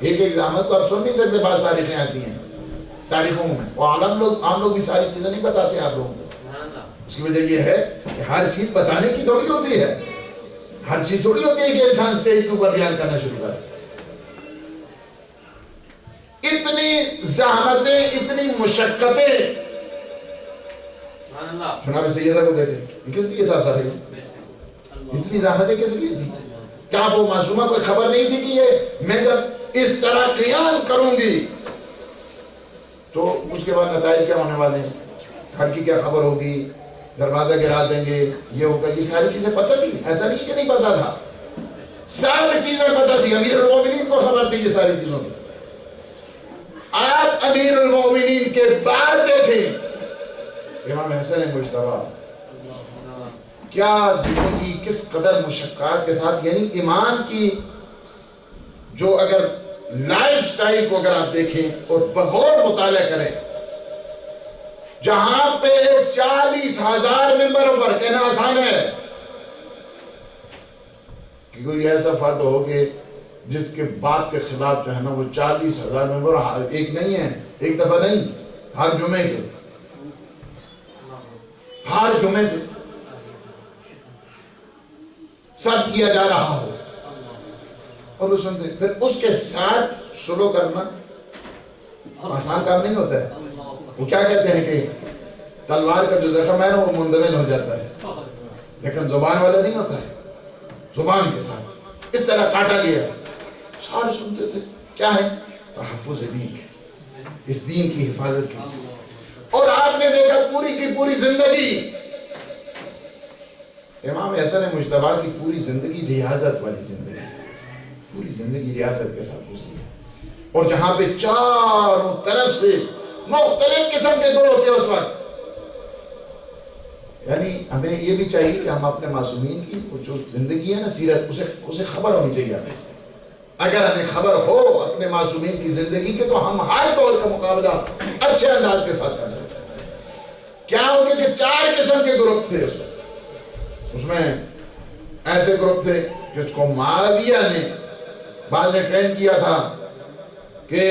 ایک زحمت کو آپ سن نہیں سکتے. بعض تاریخیں ایسی ہیں تاریخوں میں وہ عالم لوگ بھی ساری چیزیں نہیں بتاتے آپ لوگوں کو. اس کی وجہ یہ ہے کہ ہر چیز بتانے کی تھوڑی ہوتی ہے. ہر چیز تھوڑی ہوتی ہے کہ انسان اسٹیج کے اوپر بیان کرنا شروع کرے. اتنی زحمتیں، اتنی مشقتیں. جناب سیدہ کو دیکھیں، کس لیے تھا سارے؟ اتنی زحمتیں کس لیے تھی؟ کیا وہ معصومہ کو خبر نہیں تھی کہ یہ میں جب اس طرح قیام کروں گی تو اس کے بعد نتائج کیا ہونے والے ہیں؟ گھر کی کیا خبر ہوگی، دروازہ گرا دیں گے، یہ ہوگا. یہ ساری چیزیں پتہ تھی. ایسا نہیں کہ نہیں پتہ تھا، ساری چیزیں پتہ تھی. امیر المومنین کو خبر تھی یہ ساری چیزوں کی. آپ امیر المومنین کے بعد دیکھیں امام حسن مجتبیٰ کیا زندگی کس قدر مشقات کے ساتھ. یعنی ایمان کی جو اگر لائف سٹائل کو اگر آپ دیکھیں اور بغور مطالعہ کریں، جہاں پہ 40,000 ممبروں پر کہنا آسان ہے کہ کوئی ایسا فرد ہو کہ جس کے باپ کے خلاف جو ہے نا وہ 40,000 ممبر ایک نہیں ہے، ایک دفعہ نہیں، ہر جمعے کے، ہر جمعے پہ سب کیا جا رہا ہو. اور وہ سنتے پھر اس کے ساتھ شروع کرنا آسان کام نہیں ہوتا ہے. وہ کیا کہتے ہیں کہ تلوار کا جو زخم ہے نا وہ مندمل ہو جاتا ہے، لیکن زبان والا نہیں ہوتا ہے. زبان کے ساتھ اس طرح کاٹا گیا. سارے سنتے تھے. کیا ہے؟ تحفظ دین ہے، اس دین کی حفاظت کی. اور آپ نے دیکھا پوری کی پوری زندگی امام حسن مجتبیٰ کی پوری زندگی ریاضت والی زندگی، پوری زندگی ریاضت کے ساتھ گزری. اور جہاں پہ چاروں طرف سے مختلف قسم کے گروہ ہوتے اس وقت. یعنی ہمیں یہ بھی چاہیے کہ ہم اپنے معصومین کی جو زندگی ہے نا سیرت، اسے خبر ہونی چاہیے ہمیں. اگر ہمیں خبر ہو اپنے معصومین کی زندگی کے تو ہم ہر دور کا مقابلہ اچھے انداز کے ساتھ کر سکتے ہیں. کیا ہوگا کہ 4 قسم کے گروپ تھے اس میں ایسے گروپ تھے جس کو معاویہ نے بعد میں ٹرین کیا تھا کہ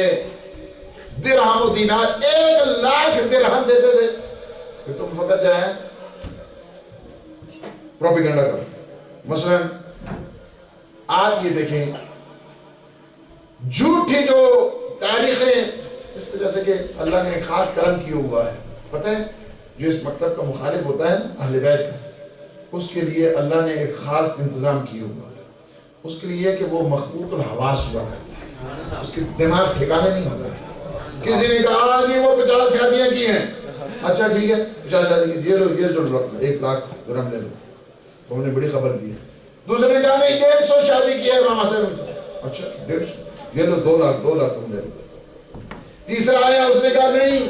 درہم و دینار 1,00,000 درہم دیتے تھے کہ تم فقط جائیں پروپیگنڈا کرو. مثلا آپ یہ دیکھیں جھوٹی جو تاریخیں، اس وجہ سے کہ اللہ نے ایک خاص کرم کیا ہوا ہے. پتہ ہے جو اس مکتب کا مخالف ہوتا ہے نا اہل بیت کا، اس کے لیے اللہ نے ایک خاص انتظام کیا ہوا ہے. اس کے لیے کہ وہ مخبوط الحواس ہوا کرتا ہے، اس کے دماغ ٹھکانے نہیں ہوتا. کسی نے کہا جی وہ 50 شادیاں کی ہیں، اچھا ٹھیک ہے 50 شادی کی، یہ جو 1,00,000 درہم لے لو، تو انہوں نے بڑی خبر دی ہے. دوسرے نے کہا نہیں 150 شادی کی ہے امام حسن، اچھا 150 یہ لو 2,00,000 تم لے لو. تیسرا آیا اس نے کہا نہیں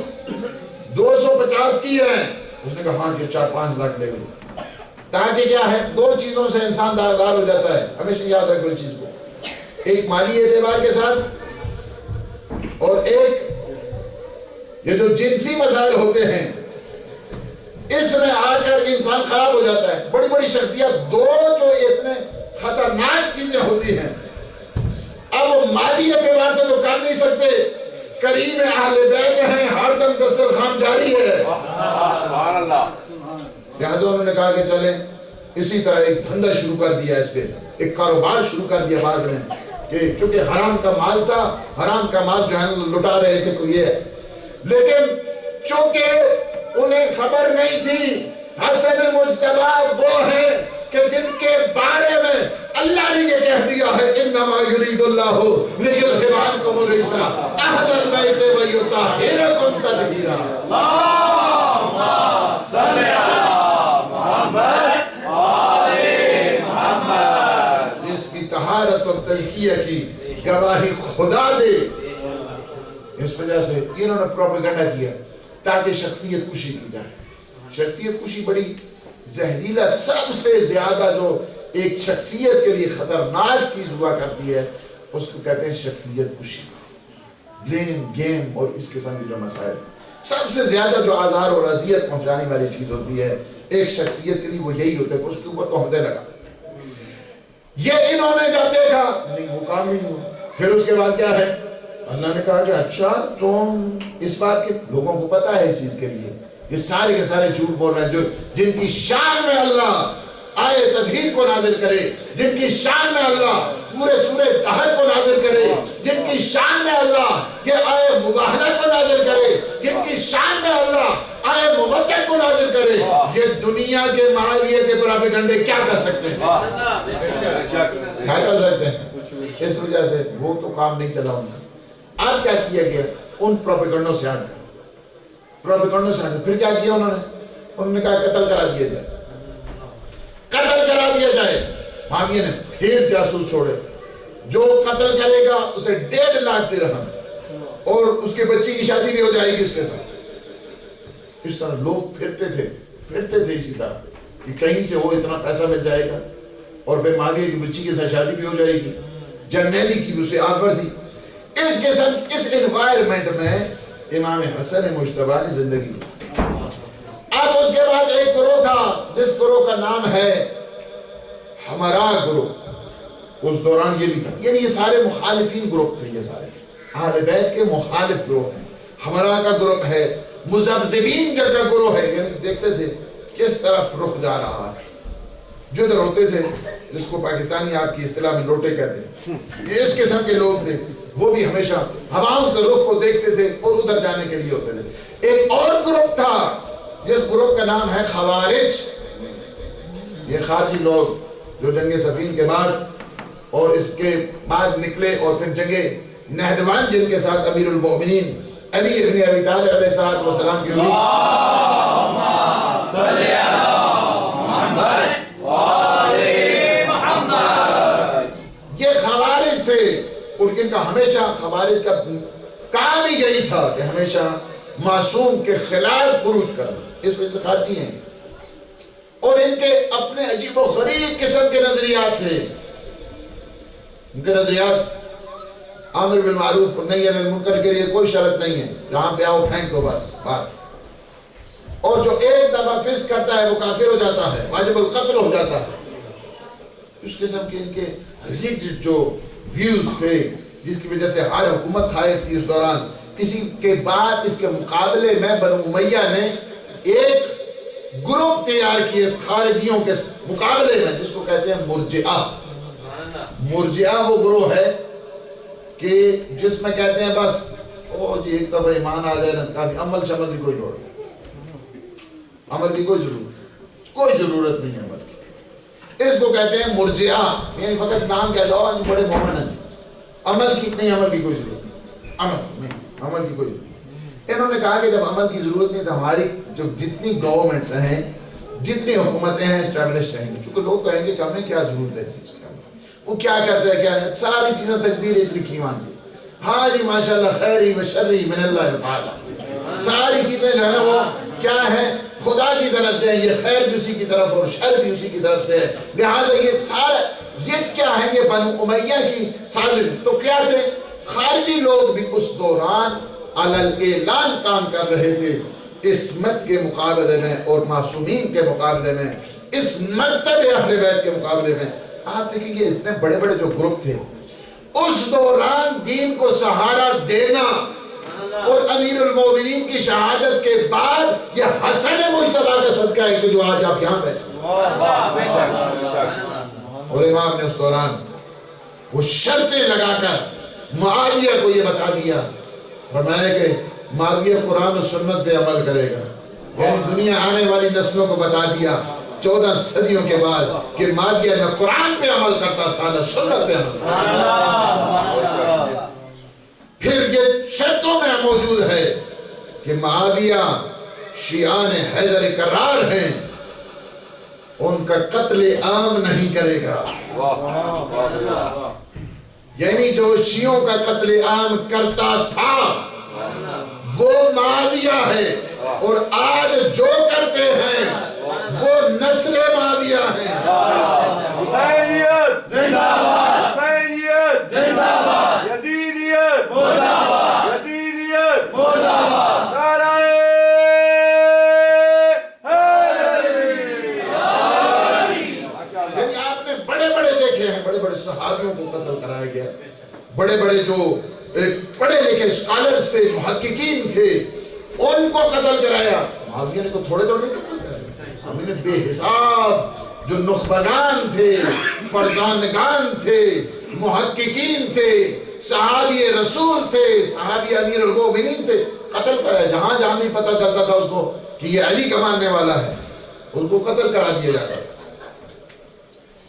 250 کی ہے، اس نے کہا ہاں یہ 4-5 لاکھ لے لو. تاکہ کیا ہے 2 چیزوں سے انسان داغدار ہو جاتا ہے. ہمیشہ یاد رکھو اس چیز کو، ایک مالی اعتبار کے ساتھ اور ایک یہ جو جنسی مسائل ہوتے ہیں اس میں آ کر انسان خراب ہو جاتا ہے. بڑی بڑی شخصیت دو جو اتنے خطرناک چیزیں ہوتی ہیں، اب وہ مالی اعتبار سے تو کر نہیں سکتے، کریم اہل بیت ہیں، ہر دم دسترخوان جاری ہے. لہذا انہوں نے کہا کہ چلیں اسی طرح ایک دھندا شروع کر دیا، اس پہ ایک کاروبار شروع کر دیا بعض نے، کہ چونکہ حرام کا مال تھا، حرام کا مال جو ہے لٹا رہے تھے کوئی یہ، لیکن چونکہ انہیں خبر نہیں تھی حسن مجتبی وہ ہیں کہ جن کے بارے میں اللہ نے یہ کہہ دیا ہے انما یرید اللہ لیذھب عنکم الرجس اہل البیت ویطہرکم تطہیرا. اللہم صل علی محمد آل محمد. جس کی طہارت اور تزکیہ کی گواہی خدا دے. اس وجہ سے انہوں نے پروپیگنڈا کیا تاکہ شخصیت کشی کی جائے. شخصیت کشی بڑی زہریلا، سب سے زیادہ جو ایک شخصیت کے لیے خطرناک چیز ہوا کرتی ہے اس کو کہتے ہیں شخصیت کشی. بلیم، گیم اور اس قسم کی جو مسائل، سب سے زیادہ جو آزار اور اذیت پہنچانے والی چیز ہوتی ہے ایک شخصیت کے لیے وہ یہی ہوتا ہے کہ اس کے اوپر تہمتیں لگاتے. یہ انہوں نے جب دیکھا نہیں وہ کام نہیں ہوا، پھر اس کے بعد کیا ہے، اللہ نے کہا کہ اچھا تم اس بات کے لوگوں کو پتا ہے اس چیز کے لیے یہ سارے کے سارے جھوٹ بول رہے ہیں، جو جن کی شان میں اللہ آئے تطہیر کو نازل کرے، جن کی شان میں اللہ پورے سورہ دہر کو نازل کرے، جن کی شان میں اللہ یہ آئے مباہلہ کو نازل کرے، جن کی شان میں اللہ آئے مبتت کو نازل کرے، یہ دنیا کے معاویہ کے پروپیگنڈے کیا کر سکتے ہیں؟ کیا کر سکتے ہیں؟ اس وجہ سے وہ تو کام نہیں چلا ان کا. اب کیا کیا گیا ان پروپیگنڈوں سے ہٹ کر، پروپیگنڈوں سے ہٹ کر پھر کیا کیا انہوں نے کہا قتل کرا دیا جائے، قتل کرا دیا جائے. معاویہ نے پھر جاسوس چھوڑے، جو قتل کرے گا اسے 1.5 لاکھ درہم اور اس کے بچی کی شادی بھی ہو جائے گی اس کے ساتھ. اس طرح لوگ پھرتے تھے اسی طرح کہ کہیں سے وہ اتنا پیسہ مل جائے گا اور پھر معاویہ کی بچی کے ساتھ شادی بھی ہو جائے گی. جرنیلی کی بھی اسے آفر تھی. اس قسم اس انوائرمنٹ میں امام حسن مجتبی نے زندگی کی. اب اس کے بعد ایک گروہ تھا جس گروہ کا نام ہے ہمارا گروہ. اس دوران یہ بھی تھا، یعنی یہ سارے مخالفین گروپ تھے، یہ سارے اہل بیت کے مخالف گروہ ہیں. ہمارا کا گروپ ہے، مذبذبین کا گروہ ہے، یعنی دیکھتے تھے کس طرف رخ جا رہا ہے. جو ادھر ہوتے تھے جس کو پاکستانی آپ کی اصطلاح میں لوٹے کہتے ہیں، یہ اس قسم کے لوگ تھے. وہ بھی ہمیشہ ہواؤں کے رخ کو دیکھتے تھے اور ادھر جانے کے لیے ہوتے تھے. ایک اور گروپ تھا جس گروپ کا نام ہے خوارج. یہ خارجی لوگ جو جنگ صفین کے بعد اور اس کے بعد نکلے اور پھر جنگ نہروان جن کے ساتھ امیر المؤمنین علی ابن ابی طالب علیہ السلام کی ہوئی. اللہم صل علی محمد آل محمد. یہ خوارج تھے اور ان کا ہمیشہ خوارج کا کام ہی یہی تھا کہ ہمیشہ معصوم کے خلاف خروج کرنا. اس وجہ سے خارجی ہیں اور ان کے اپنے عجیب و غریب قسم کے نظریات تھے. ان کے نظریات امر بالمعروف اور نہی عن المنکر کے لیے کوئی شرط نہیں ہے، جہاں پہ آؤ پھینک دو بس بات. اور جو ایک دفعہ فسق کرتا ہے وہ کافر ہو جاتا ہے، واجب القتل ہو جاتا ہے. اس قسم کے ان کے ریجڈ جو ویوز تھے جس کی وجہ سے ہر حکومت خائف تھی اس دوران. اسی کے بعد اس کے مقابلے میں بنو امیہ نے ایک گروپ تیار کی اس خارجیوں کے مقابلے میں جس کو کہتے ہیں مرجئہ. مرجئہ وہ گروہ ہے کہ جس میں کہتے ہیں بس او جی ایک دفعہ ایمان آ جائے نا کافی، عمل شمل کی کوئی لوڑ نہیں، عمل کی کوئی ضرورت نہیں ہے عمل کی. اس کو کہتے ہیں مرجئہ، یعنی فقط نام کہہ دو بڑے مومن ہیں، عمل کی نہیں، عمل کی کوئی ضرورت نہیں، عمل کی کوئی ضرورت. انہوں نے کہا کہ جب عمل کی ضرورت نہیں تو ہماری جو جتنی گورنمنٹس ہیں، جتنی حکومتیں ہیں اسٹیبلش رہیں گے. چونکہ لوگ کہیں گے کہ ہمیں کیا ضرورت ہے اس کے وہ کیا کرتے ہیں کیا نہیں، ساری چیزیں تقدیر لکھی مانتی. ہاں جی ماشاءاللہ خیری و شری من اللہ تعالی، ساری چیزیں جو ہے نا وہ کیا ہے خدا کی طرف سے، یہ خیر بھی اسی کی طرف اور شر بھی اسی کی طرف سے ہے. لہٰذا یہ سارا یہ کیا ہے، یہ بنو امیہ کی سازش. تو کیا تھے خارجی لوگ بھی اس دوران علی الاعلان کام کر رہے تھے عصمت کے مقابلے میں اور معصومین کے مقابلے میں، اس مرتبہ اہل بیت کے مقابلے میں، آپ دیکھیں گے اتنے بڑے بڑے جو گروپ تھے اس دوران دین کو سہارا دینا، اور امیر المومنین کی شہادت کے بعد یہ حسن مجتبیٰ کا صدقہ ہے کہ جو آج آپ یہاں بیٹھے۔ اور امام نے اس دوران وہ شرطیں لگا کر معاویہ کو یہ بتا دیا، فرمایا کہ معاویہ قرآن و سنت پہ عمل کرے گا، یعنی دنیا آنے والی نسلوں کو بتا دیا 14 صدیوں کے بعد کہ معاویہ نہ قرآن پہ عمل کرتا تھا نہ سنت پہ عمل کرتا تھا۔ پھر یہ شرطوں میں موجود ہے کہ معاویہ شیعان حیدر کرار ہیں، ان کا قتل عام نہیں کرے گا، یعنی جو شیعوں کا قتل عام کرتا تھا وہ معاویہ ہے، اور آج جو کرتے ہیں وہ نسل معاویہ ہیں۔ حسینیت زندہ باد، حسینیت زندہ باد، یزیدیت مردہ باد، یزیدیت مردہ باد، نعرہ حیدری۔ یعنی آپ نے بڑے بڑے دیکھے ہیں، بڑے بڑے صحابیوں کو قتل کرایا گیا، بڑے بڑے جو پڑھے لکھے اسکالرز تھے، محققین تھے، ان کو قتل کرایا۔ معاویہ نے کو تھوڑے تھوڑے قتل کرایا، معاویہ نے بے حساب جو نخبگان تھے، فرزانگان تھے، محققین تھے، صحابی رسول تھے، صحابی امیر المومنین تھے، قتل کرایا۔ جہاں جہاں بھی پتہ چلتا تھا اس کو کہ یہ علی کا ماننے والا ہے، اس کو قتل کرا دیا جاتا تھا۔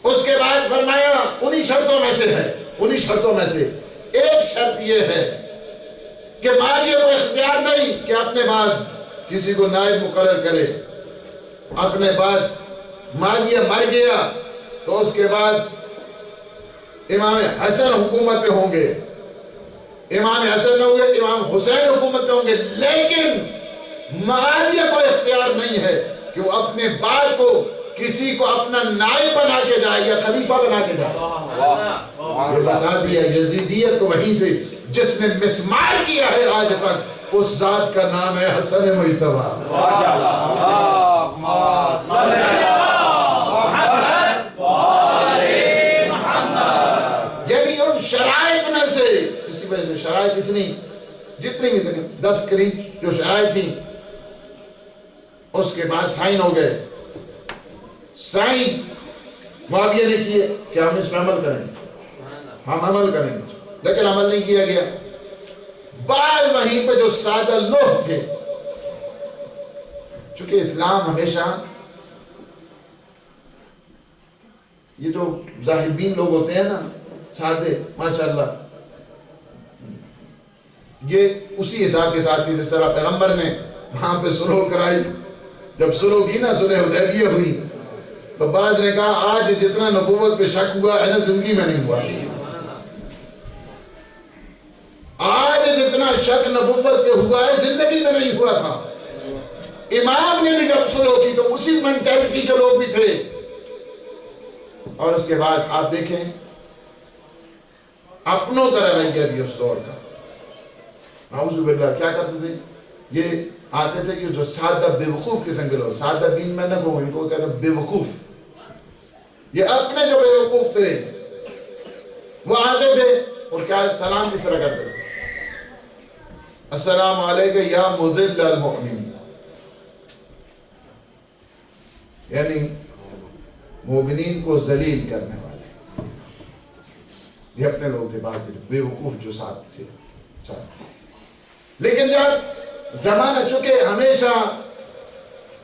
اس کے بعد فرمایا انہی شرطوں میں سے ہے، انہی شرطوں میں سے ایک شرط یہ ہے کہ معاویہ کو اختیار نہیں کہ اپنے بعد کسی کو نائب مقرر کرے۔ اپنے بعد معاویہ مر گیا تو اس کے بعد امام حسن حکومت پہ ہوں گے، امام حسن نہ ہوئے امام حسین حکومت پہ ہوں گے، لیکن معاویہ کو اختیار نہیں ہے کہ وہ اپنے بعد کو کسی کو اپنا نائب بنا کے جائے یا خلیفہ بنا کے جائے۔ یہ بتا دیا یزیدیت تو وہیں سے جس نے مسمار کیا ہے آج تک، اس ذات کا نام ہے حسن مجتبیٰ۔ یعنی ان شرائط میں سے اسی وجہ سے شرائط جتنی 10 قریب جو شرائط تھی، اس کے بعد سائن ہو گئے، سائن معاویہ نے کیے کہ ہم اس پہ عمل کریں گے، ہم عمل کریں گے، لیکن عمل نہیں کیا گیا۔ بعض وہیں پہ جو سادہ لوگ تھے، چونکہ اسلام ہمیشہ یہ جو ظاہربین لوگ ہوتے ہیں نا، سادے ماشاءاللہ، یہ اسی حساب کے ساتھ جس طرح پیغمبر نے وہاں پہ صلح کرائی، جب صلح کی نا، صلح حدیبیہ ہوئی، تو بعض نے کہا آج جتنا نبوت پہ شک ہوا ہے نا زندگی میں نہیں ہوا، آج جتنا شک نبوت پہ ہوا ہے زندگی میں نہیں ہوا تھا۔ امام نے بھی جب صلح کی تو اسی مینٹیلٹی کے لوگ بھی تھے۔ اور اس کے بعد آپ دیکھیں اپنوں کا رویہ بھی اس دور کا، نعوذ باللہ کیا کرتے تھے، یہ آتے تھے کہ جو سادہ بے وقوف قسم کے لوگ، سادہ بین میں نہ کہوں، ان کو کہتے ہیں بے وقوف، یہ اپنے جو بے وقوف تھے وہ آتے تھے اور کیا سلام کس طرح کرتے تھے، السلام علیکم یا مذل المؤمنین، یعنی مومنین کو ذلیل کرنے والے، یہ اپنے لوگ تھے، بعض بے وقوف جو ساتھ تھے۔ لیکن جب زمانہ چونکہ ہمیشہ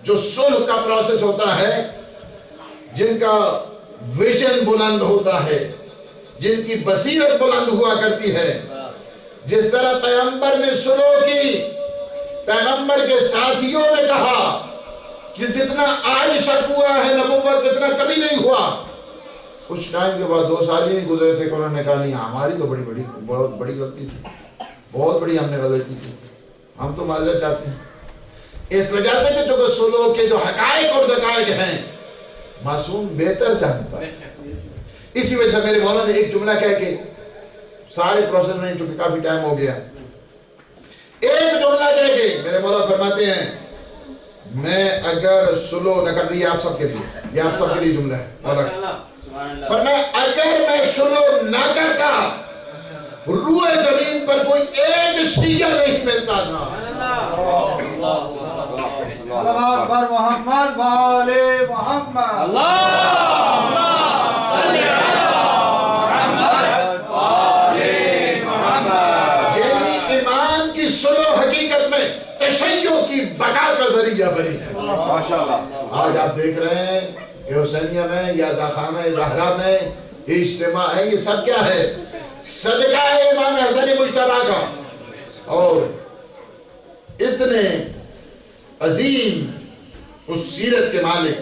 جو صلح کا پروسیس ہوتا ہے، جن کا ویژن بلند ہوتا ہے، جن کی بصیرت بلند ہوا کرتی ہے، جس طرح پیغمبر نے صلح کی، پیغمبر کے ساتھیوں نے کہا کہ جتنا آج شک ہوا ہے نبوت اتنا کبھی نہیں ہوا۔ کچھ ٹائم کے بعد 2 سال ہی نہیں گزرے تھے کہ انہوں نے کہا نہیں ہماری تو بہت بڑی غلطی تھی، بہت بڑی ہم نے غلطی کی، ہم تو معذرت چاہتے ہیں۔ اس وجہ سے کہ چونکہ صلح کے جو حقائق اور دقائق ہیں معصوم بہتر جانتا ہے، اسی وجہ سے میرے مولانا نے ایک جملہ کہہ کے سارے پروسیس میں چونکہ کافی ٹائم ہو گیا، ایک جملہ کہہ کے میرے مولانا فرماتے ہیں میں اگر سلو نہ کر رہی آپ سب کے لیے، یہ آپ سب کے لیے جملہ ہے، فرمایا اگر میں سلو نہ کرتا روئے زمین پر کوئی ایک شیعہ نہیں ملتا تھا. صلوات بر محمد وآل محمد. یعنی ایمان کی سلو حقیقت میں تشیع کی بقا کا ذریعہ بنی ہے. آج آپ دیکھ رہے ہیں کہ حسینیہ میں یا خانہ زہرا میں یہ اجتماع ہے، یہ سب کیا ہے؟ صدقہ ہے امام حسن مجتبیٰ کا. اور اتنے عظیم اس سیرت کے مالک،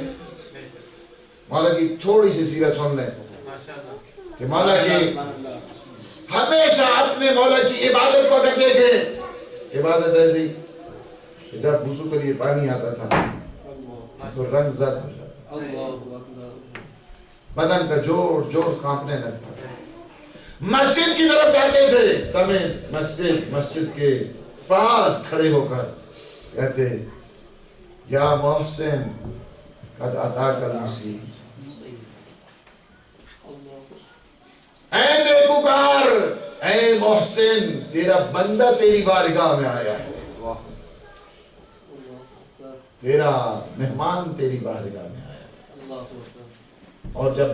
مولا کی تھوڑی سی سیرت سن لیں کہ مولا کی ہمیشہ اپنے مولا کی عبادت کو اگر دیکھیں، عبادت ایسی کہ جب وضو کے لیے پانی آتا تھا تو رنگ زرد ہو جاتا، بدن کا جوڑ جوڑ کانپنے لگتا تھا. مسجد کی طرف جاتے تھے، تمہیں مسجد کے پاس کھڑے ہو کر کہتے یا محسن قد عطاک المسیح، اے نیکوکار، اے محسن تیرا بندہ تیری بارگاہ میں آیا ہے، تیرا مہمان تیری بارگاہ میں آیا ہے. اور جب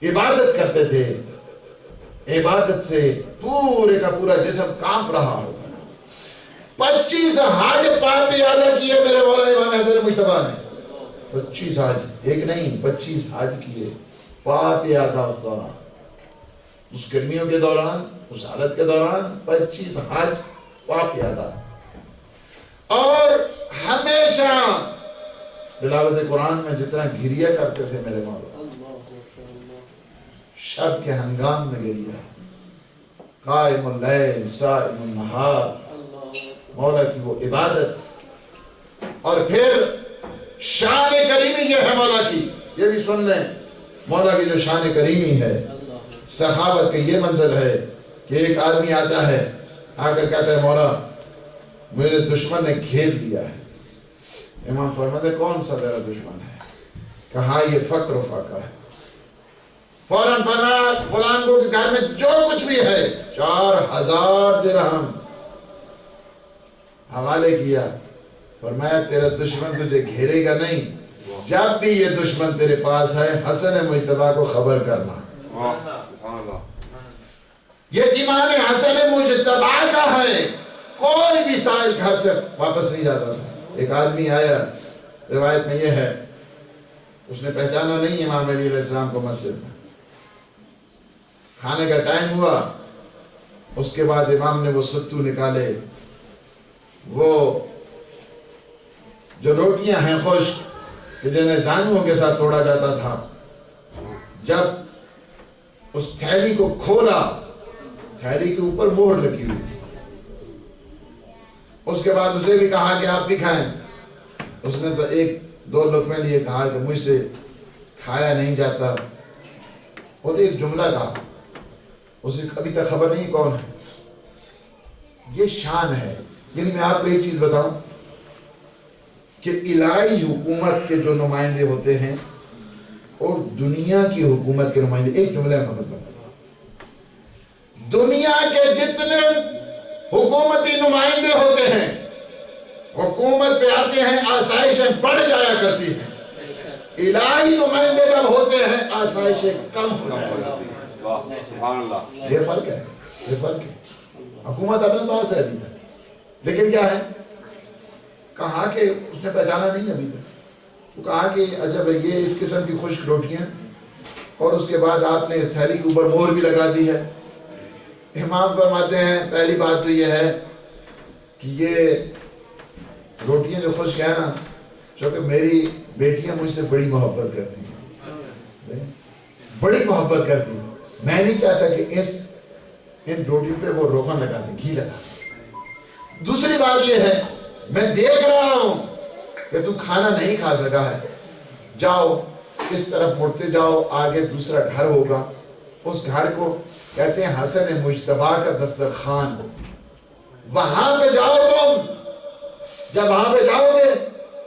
عبادت کرتے تھے، عبادت سے پورے کا پورا جسم کانپ رہا ہوتا. 25 حج پاک پیادہ کیے میرے مولا امام حسن مجتبیٰ نے. 25 حج، ایک نہیں 25 حج کیے پاک پیادہ اس دوران، اس گرمیوں کے دوران، اس حالت کے دوران 25 حج پاک پیادہ. اور ہمیشہ تلاوت قرآن میں جتنا گریہ کرتے تھے میرے مولا، شب کے ہنگام میں گریہ، قائم اللیل صائم النہار، مولا کی وہ عبادت. اور پھر شان کریمی یہ ہے مولا کی، یہ بھی سن لیں مولا کی جو شان کریمی ہے. صحابت کے یہ منزل ہے کہ ایک آدمی آتا ہے، آ کر کہتا ہے مولا میرے دشمن نے گھیر لیا ہے. امام فرماتے کون سا میرا دشمن ہے؟ کہا یہ فقر و فاقہ ہے. فوراً فرمایا غلام کو کہ گھر میں جو کچھ بھی ہے 4000 درہم حوالے کیا. فرمایا تیرا دشمن تجھے گھیرے گا نہیں، جب بھی یہ دشمن تیرے پاس ہے حسن مجتبیٰ کو خبر کرنا. یہ امام حسن مجتبیٰ کا ہے. کوئی بھی سائل گھر سے واپس نہیں جاتا تھا. ایک آدمی آیا، روایت میں یہ ہے اس نے پہچانا نہیں امام علیہ السلام کو مسجد میں. کھانے کا ٹائم ہوا، اس کے بعد امام نے وہ ستو نکالے، وہ جو روٹیاں ہیں خشک کہ جنہیں زانووں کے ساتھ توڑا جاتا تھا. جب اس تھیلی کو کھولا، تھیلی کے اوپر مہر لگی ہوئی تھی. اس کے بعد اسے بھی کہا کہ آپ بھی کھائیں. اس نے تو 1-2 لقمے لیے، کہا کہ مجھ سے کھایا نہیں جاتا. اور ایک جملہ کہا، اسے ابھی تک خبر نہیں کون ہے. یہ شان ہے. یعنی میں آپ کو ایک چیز بتاؤں کہ الہی حکومت کے جو نمائندے ہوتے ہیں اور دنیا کی حکومت کے نمائندے، ایک جملہ میں بتاتا ہوں، دنیا کے جتنے حکومتی نمائندے ہوتے ہیں حکومت پہ آتے ہیں آسائشیں بڑھ جایا کرتی ہیں. الہی نمائندے جب ہوتے ہیں آسائشیں کم ہو جایا کرتی ہیں. یہ فرق ہے، یہ فرق ہے. حکومت اپنے پاس ہے ابھی تک، لیکن کیا ہے، کہا کہ اس نے پہچانا نہیں ابھی تک. وہ کہا کہ عجب ہے، یہ اس قسم کی خشک روٹیاں، اور اس کے بعد آپ نے اس تھیلی کے اوپر مہر بھی لگا دی ہے. امام فرماتے ہیں پہلی بات تو یہ ہے کہ یہ روٹیاں جو خشک ہیں نا، چونکہ میری بیٹیاں مجھ سے بڑی محبت کرتی ہیں، بڑی محبت کرتی ہیں. میں نہیں چاہتا کہ ان روٹیوں پہ وہ روغن لگا دیں، گھی لگا دیں. دوسری بات یہ ہے، میں دیکھ رہا ہوں کہ تو کھانا نہیں کھا سکا ہے، جاؤ اس طرف مڑتے جاؤ، آگے دوسرا گھر ہوگا، اس گھر کو کہتے ہیں حسن مجتبیٰ کا دسترخوان، وہاں پہ جاؤ تم، جب وہاں پہ جاؤ گے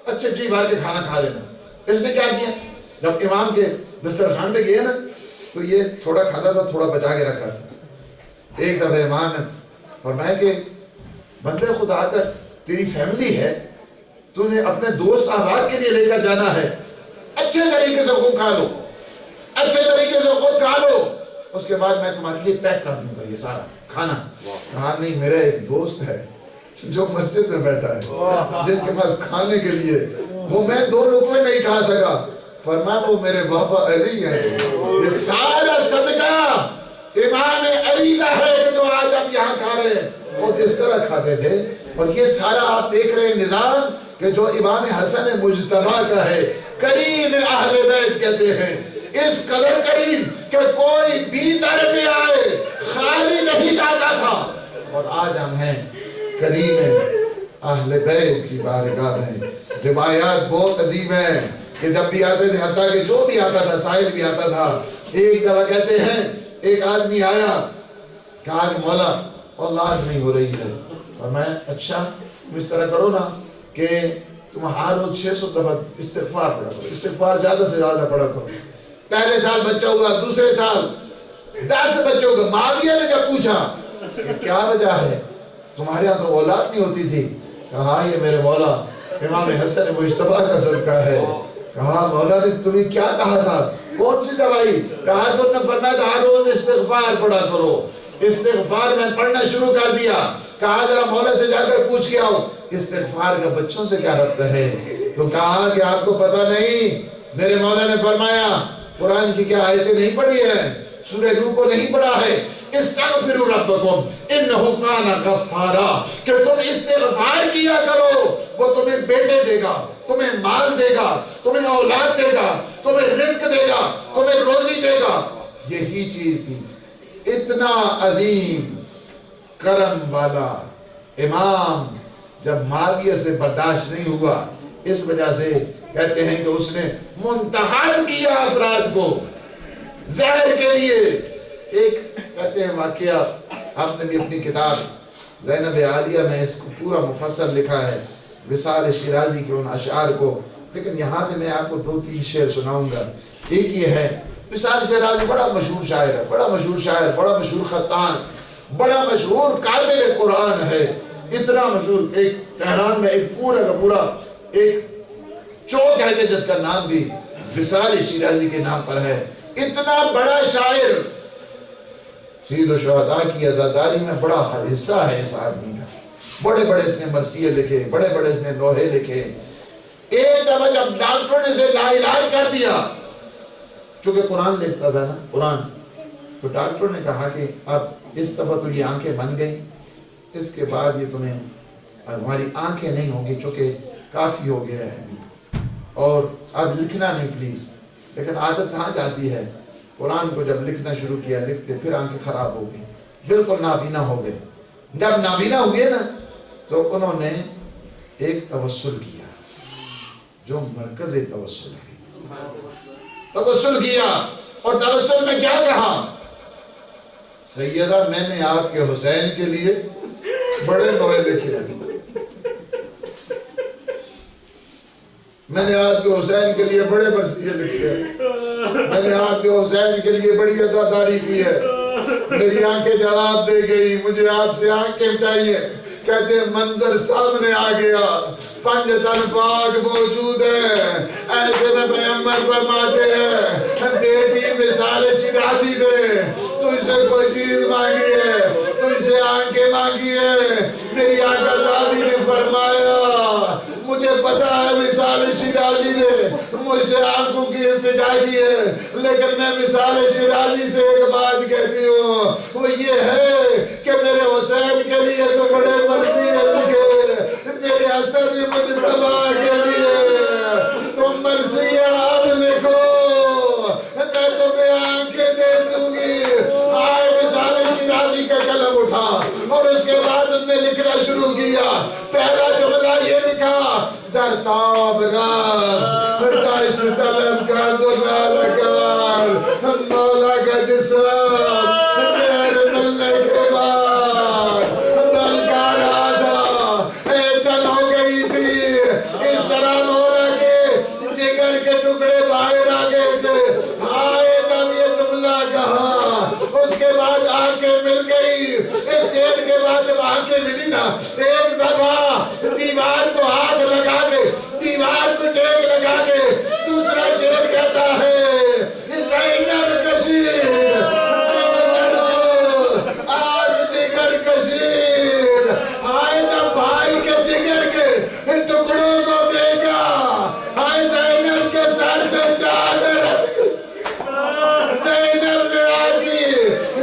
اچھے جی بھر کے کھانا کھا لینا. اس نے کیا کیا؟ جب امام کے دسترخوان پہ گئے نا تو یہ تھوڑا کھاتا تھا, تھوڑا بچا کے رکھا تھا. ایک دفعہ امام نے فرمایا کہ بندے خدا, اگر تیری فیملی ہے تو نے اپنے دوست احباب کے لیے لے کر جانا ہے, اچھے طریقے سے خود کھا لو, اچھے طریقے سے خود کھا لو, اس کے بعد میں تمہارے لیے پیک کر دوں گا یہ سارا کھانا. کہا نہیں, میرا ایک دوست ہے جو مسجد میں بیٹھا ہے, جن کے پاس کھانے کے لیے وہ میں 2 لقمے نہیں کھا سکا. فرمایا وہ میرے بابا علی ہیں, یہ سارا صدقہ امام علی کا ہے کہ جو آج آپ یہاں کھا رہے ہیں. خود اس طرح کھاتے تھے. اور یہ سارا آپ دیکھ رہے ہیں نظام کہ جو امام حسن مجتبی کا ہے, کریم اہل بیت کہتے ہیں, اس قدر کریم کہ کوئی بھی در میں آئے خالی نہیں جاتا تھا. اور آج ہم ہیں کریم اہل بیت کی بارگاہ میں. روایات بہت عظیم ہیں کہ جب بھی آتے تھے, حتیٰ کہ جو بھی آتا تھا, سائل بھی آتا تھا. ایک دفعہ کہتے ہیں ایک آدمی آیا, کہا کہ مولا اولاد نہیں ہو رہی ہے. اور میں اچھا اس طرح کرو نا کہ تم ہر روز 600 دفعہ استغفار پڑھا کرو, استغفار زیادہ سے زیادہ پڑھا کرو. پہلے سال بچہ ہوا, دوسرے سال 10 بچے ہو گئے. معاویہ نے جب پوچھا کہ کیا وجہ ہے, تمہارے ہاں تو اولاد نہیں ہوتی تھی. کہا یہ میرے مولا امام حسن مجتبی کا صدقہ ہے. کہا مولا نے تمہیں کیا کہا تھا, کون سی دوائی؟ کہا تو نے فرمایا تھا ہر روز استغفار پڑھا کرو. استغفار میں پڑھنا شروع کر دیا. کہا ذرا مولا سے جا کر پوچھ کے آؤ استغفار کا بچوں سے کیا ربط ہے. تو کہا کہ آپ کو پتہ نہیں, میرے مولا نے فرمایا قرآن کی کیا آیتیں نہیں پڑھی ہے, سورہ نوح کو نہیں پڑھا ہے, استغفروا ربکم انہ کان غفارا, کہ تم استغفار کیا کرو, وہ تمہیں بیٹے دے گا, تمہیں مال دے گا, تمہیں اولاد دے گا, تمہیں رزق دے گا, تمہیں روزی دے گا. یہی چیز تھی. اتنا عظیم کرم والا امام جب معاویہ سے برداشت نہیں ہوا, اس وجہ سے کہتے ہیں کہ اس نے منتخب کیا افراد کو زہر کے لیے. ایک کہتے ہیں واقعہ, آپ نے بھی اپنی کتاب زینب عالیہ میں اس کو پورا مفصل لکھا ہے, وصال شیرازی کے ان اشعار کو, لیکن یہاں پہ میں آپ کو 2-3 شعر سناؤں گا. ایک یہ ہے, وصال شیرازی بڑا مشہور شاعر ہے, بڑا مشہور شاعر, بڑا مشہور خطان, بڑا مشہور قاتل قرآن ہے. اتنا مشہور, ایک تہران میں ایک پورا کا پورا ایک چوک ہے کہ جس کا نام بھی وصال شیرازی کے نام پر ہے. اتنا بڑا شاعر, سید و شہداء کی عزاداری میں بڑا حصہ ہے اس آدمی کا. بڑے بڑے اس نے مرثیے لکھے, بڑے بڑے اس نے لوحے لکھے. ایک دفعہ جب ڈاکٹروں نے اسے لا علاج کر دیا, چونکہ قرآن لکھتا تھا نا قرآن, تو ڈاکٹروں نے کہا کہ اب اس دفعہ تو یہ آنکھیں بن گئی, اس کے بعد یہ تمہیں ہماری آنکھیں نہیں ہوں گی چونکہ کافی ہو گیا ہے ابھی, اور اب لکھنا نہیں پلیز. لیکن عادت کہاں جاتی ہے, قرآن کو جب لکھنا شروع کیا, لکھتے پھر آنکھیں خراب ہو گئی, بالکل نابینا ہو گئے. جب نابینا ہوئے نا تو انہوں نے ایک توسل کیا جو مرکز توسل ہے. توسل کیا, اور توسل میں کیا کہا, سیدہ میں نے آپ کے حسین کے لیے بڑے لوحے لکھے ہیں, میں نے آپ کے حسین کے لیے بڑے مرثیے لکھے ہیں, میں نے آپ کے حسین کے لیے بڑی عزاداری کی ہے. میری آنکھیں جواب دے گئی, مجھے آپ سے آنکھیں چاہیے. کہتے ہیں منظر سامنے آ گیا, 5 تن پاک موجود ہے, ایسے میں پیغمبر فرماتے ہیں بیٹی وصال شیرازی دے, تجھ سے کوئی چیز مانگی ہے, تجھ سے آنکھیں مانگی ہے. میری آقا زادی نے فرمایا مجھے پتا ہے وصال شیرازی نے مجھ سے آنکھوں کی التجا کی ہے, لیکن میں وصال شیرازی سے ایک بات کہتی ہوں, وہ یہ ہے کہ میرے حسین کے لیے تو بڑے مرثیے لکھے, میرے حسن مجتبی کے لیے تم مرثیے آپ لکھو, میں تمہیں آنکھیں دے دوں گی. آئے وصال شیرازی کا قلم اٹھا اور اس کے بعد ان نے لکھنا شروع کیا. پہلا جملہ یہ لکھا, در تاب رات دشت طلب کر دو لالکار, مولا کا جسم زہر ملنے کے بعد بل کا رادہ چل ہو گئی تھی آنکھیں ملی نا ایک دفعہ دیوار کو ہاتھ لگا کے دیوار کو ٹیک لگا کے دوسرا شعر کہتا ہے زینب کشید آج جگر کشید آئے جب بھائی کے جگر کے ٹکڑوں کو دیکھا آئے زینب کے سر سے چادر زینب نے آگی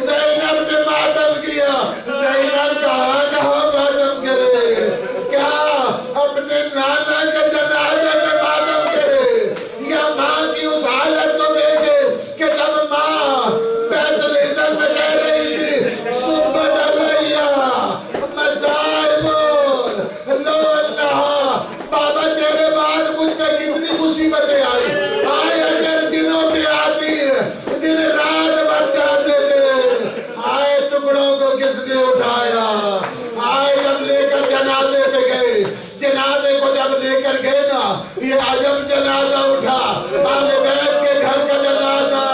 زینب نے ماتم کیا زینب کہاں ماتم کرے کیا اپنے نانا کے جنازے میں ماتم کرے یا ماں کی اس حالت کو دیکھے کہ جب ماں بیت العزت میں کہہ رہی تھی سبت علیہ مصائب لو اللہ بابا تیرے بعد مجھ پہ کتنی مصیبتیں آئی آئے اگر دنوں پہ آتی دن رات بن جاتے تھے آئے ٹکڑوں کو کس نے اٹھایا آئے جب لے کر جنازے پہ گئے جنازے کو جب لے کر گئے نا یہ عجب جنازہ اٹھا آل بیت کے گھر کا جنازہ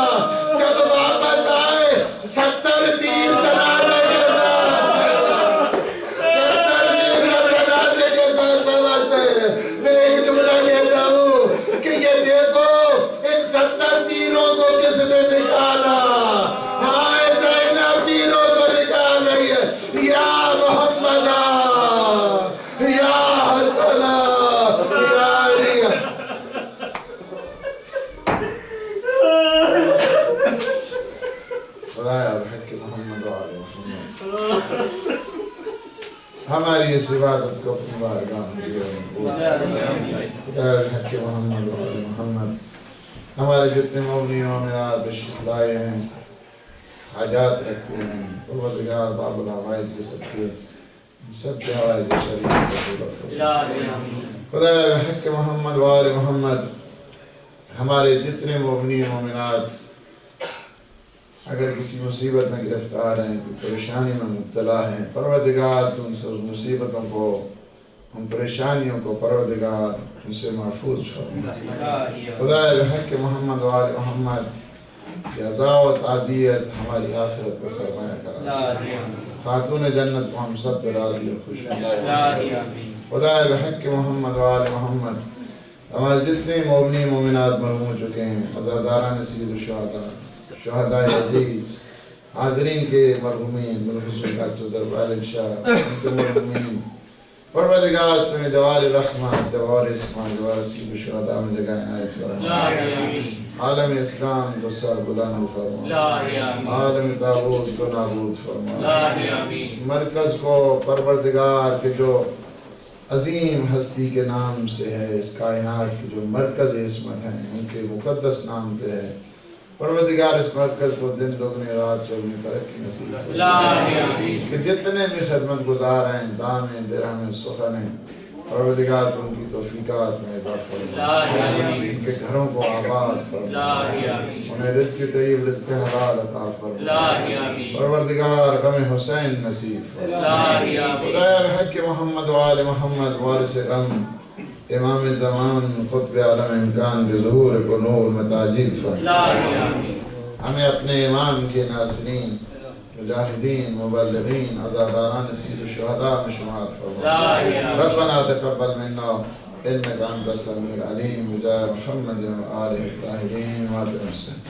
جب واپس آئے 70 تیر جنازے کے ساتھ 70 تیر جب جنازے کے ساتھ بواسطے میں ایک جملہ کہتا ہوں کہ یہ دیکھو ان 70 تیروں کو کس نے نکالا آئے زینب تیروں کو نکال رہی ہے یا محمد یا حسن یا علی خدایا بحق محمد و آل محمد ہماری اس عبادت کو اپنی بارگاہ میں خدایا بحق محمد و آل محمد ہمارے جتنے مومنین مومنات تشریف لائے ہیں حاجات رکھتے ہیں پروردگار باب الحوائج کے سب کے حوائج شریف کو خدایا بحق محمد و آل محمد ہمارے جتنے مومنین مومنات اگر کسی مصیبت میں گرفتار ہیں کوئی پریشانی میں مبتلا ہیں پروردگار تو ان سے مصیبتوں کو ان پریشانیوں کو پروردگار ان سے محفوظ فرما خدایا بحق محمد و آل محمد کی عزا و تعزیت ہماری آخرت کا سرمایہ کرا خاتون جنت کو ہم سب پہ راضی اور خوش خدایا بحق محمد و آل محمد ہمارے جتنے مومنین مومنات مرحوم ہو چکے ہیں عزاداران سید الشہداء شہداء عزیز حاضرین کے مرحومین مرحوم ڈاکٹر دربار شاہ ان کے مرحومین پروردگار تمہیں جوار رحمت جوار اسماء جوار سید الشہداء میں جگہ عنایت فرما عالم اسلام کو سر بلند فرما عالم تاغوت کو نابود فرما مرکز کو پروردگار کے جو عظیم ہستی کے نام سے ہے اس کائنات کی جو مرکز عصمت ہیں ان کے مقدس نام پہ ہے پروردگار اس مرکز کو دن دگنی رات چوگنی ترقی نصیب فرما کہ جتنے بھی خدمت گزار ہیں دان ہیں درہم ہیں سخن ہیں پروردگار تو ان کی توفیقات میں اضافہ فرما ان کے گھروں کو آباد فرما انہیں رزق طیب رزق حلال عطا فرما پروردگار غم حسین نصیب فرما خدایا بحق محمد و آل محمد وارث غم امام زمان خطب عالم امکان کے ظہور کو نور میں تاجیل فرما ہمیں اپنے امام کے ناصرین مجاہدین مبلغین عزاداران سید الشہداء میں شمار فرما ربنا تقبل منا انك انت السميع العليم بجاه محمد وآله الطاهرين وآله وسلم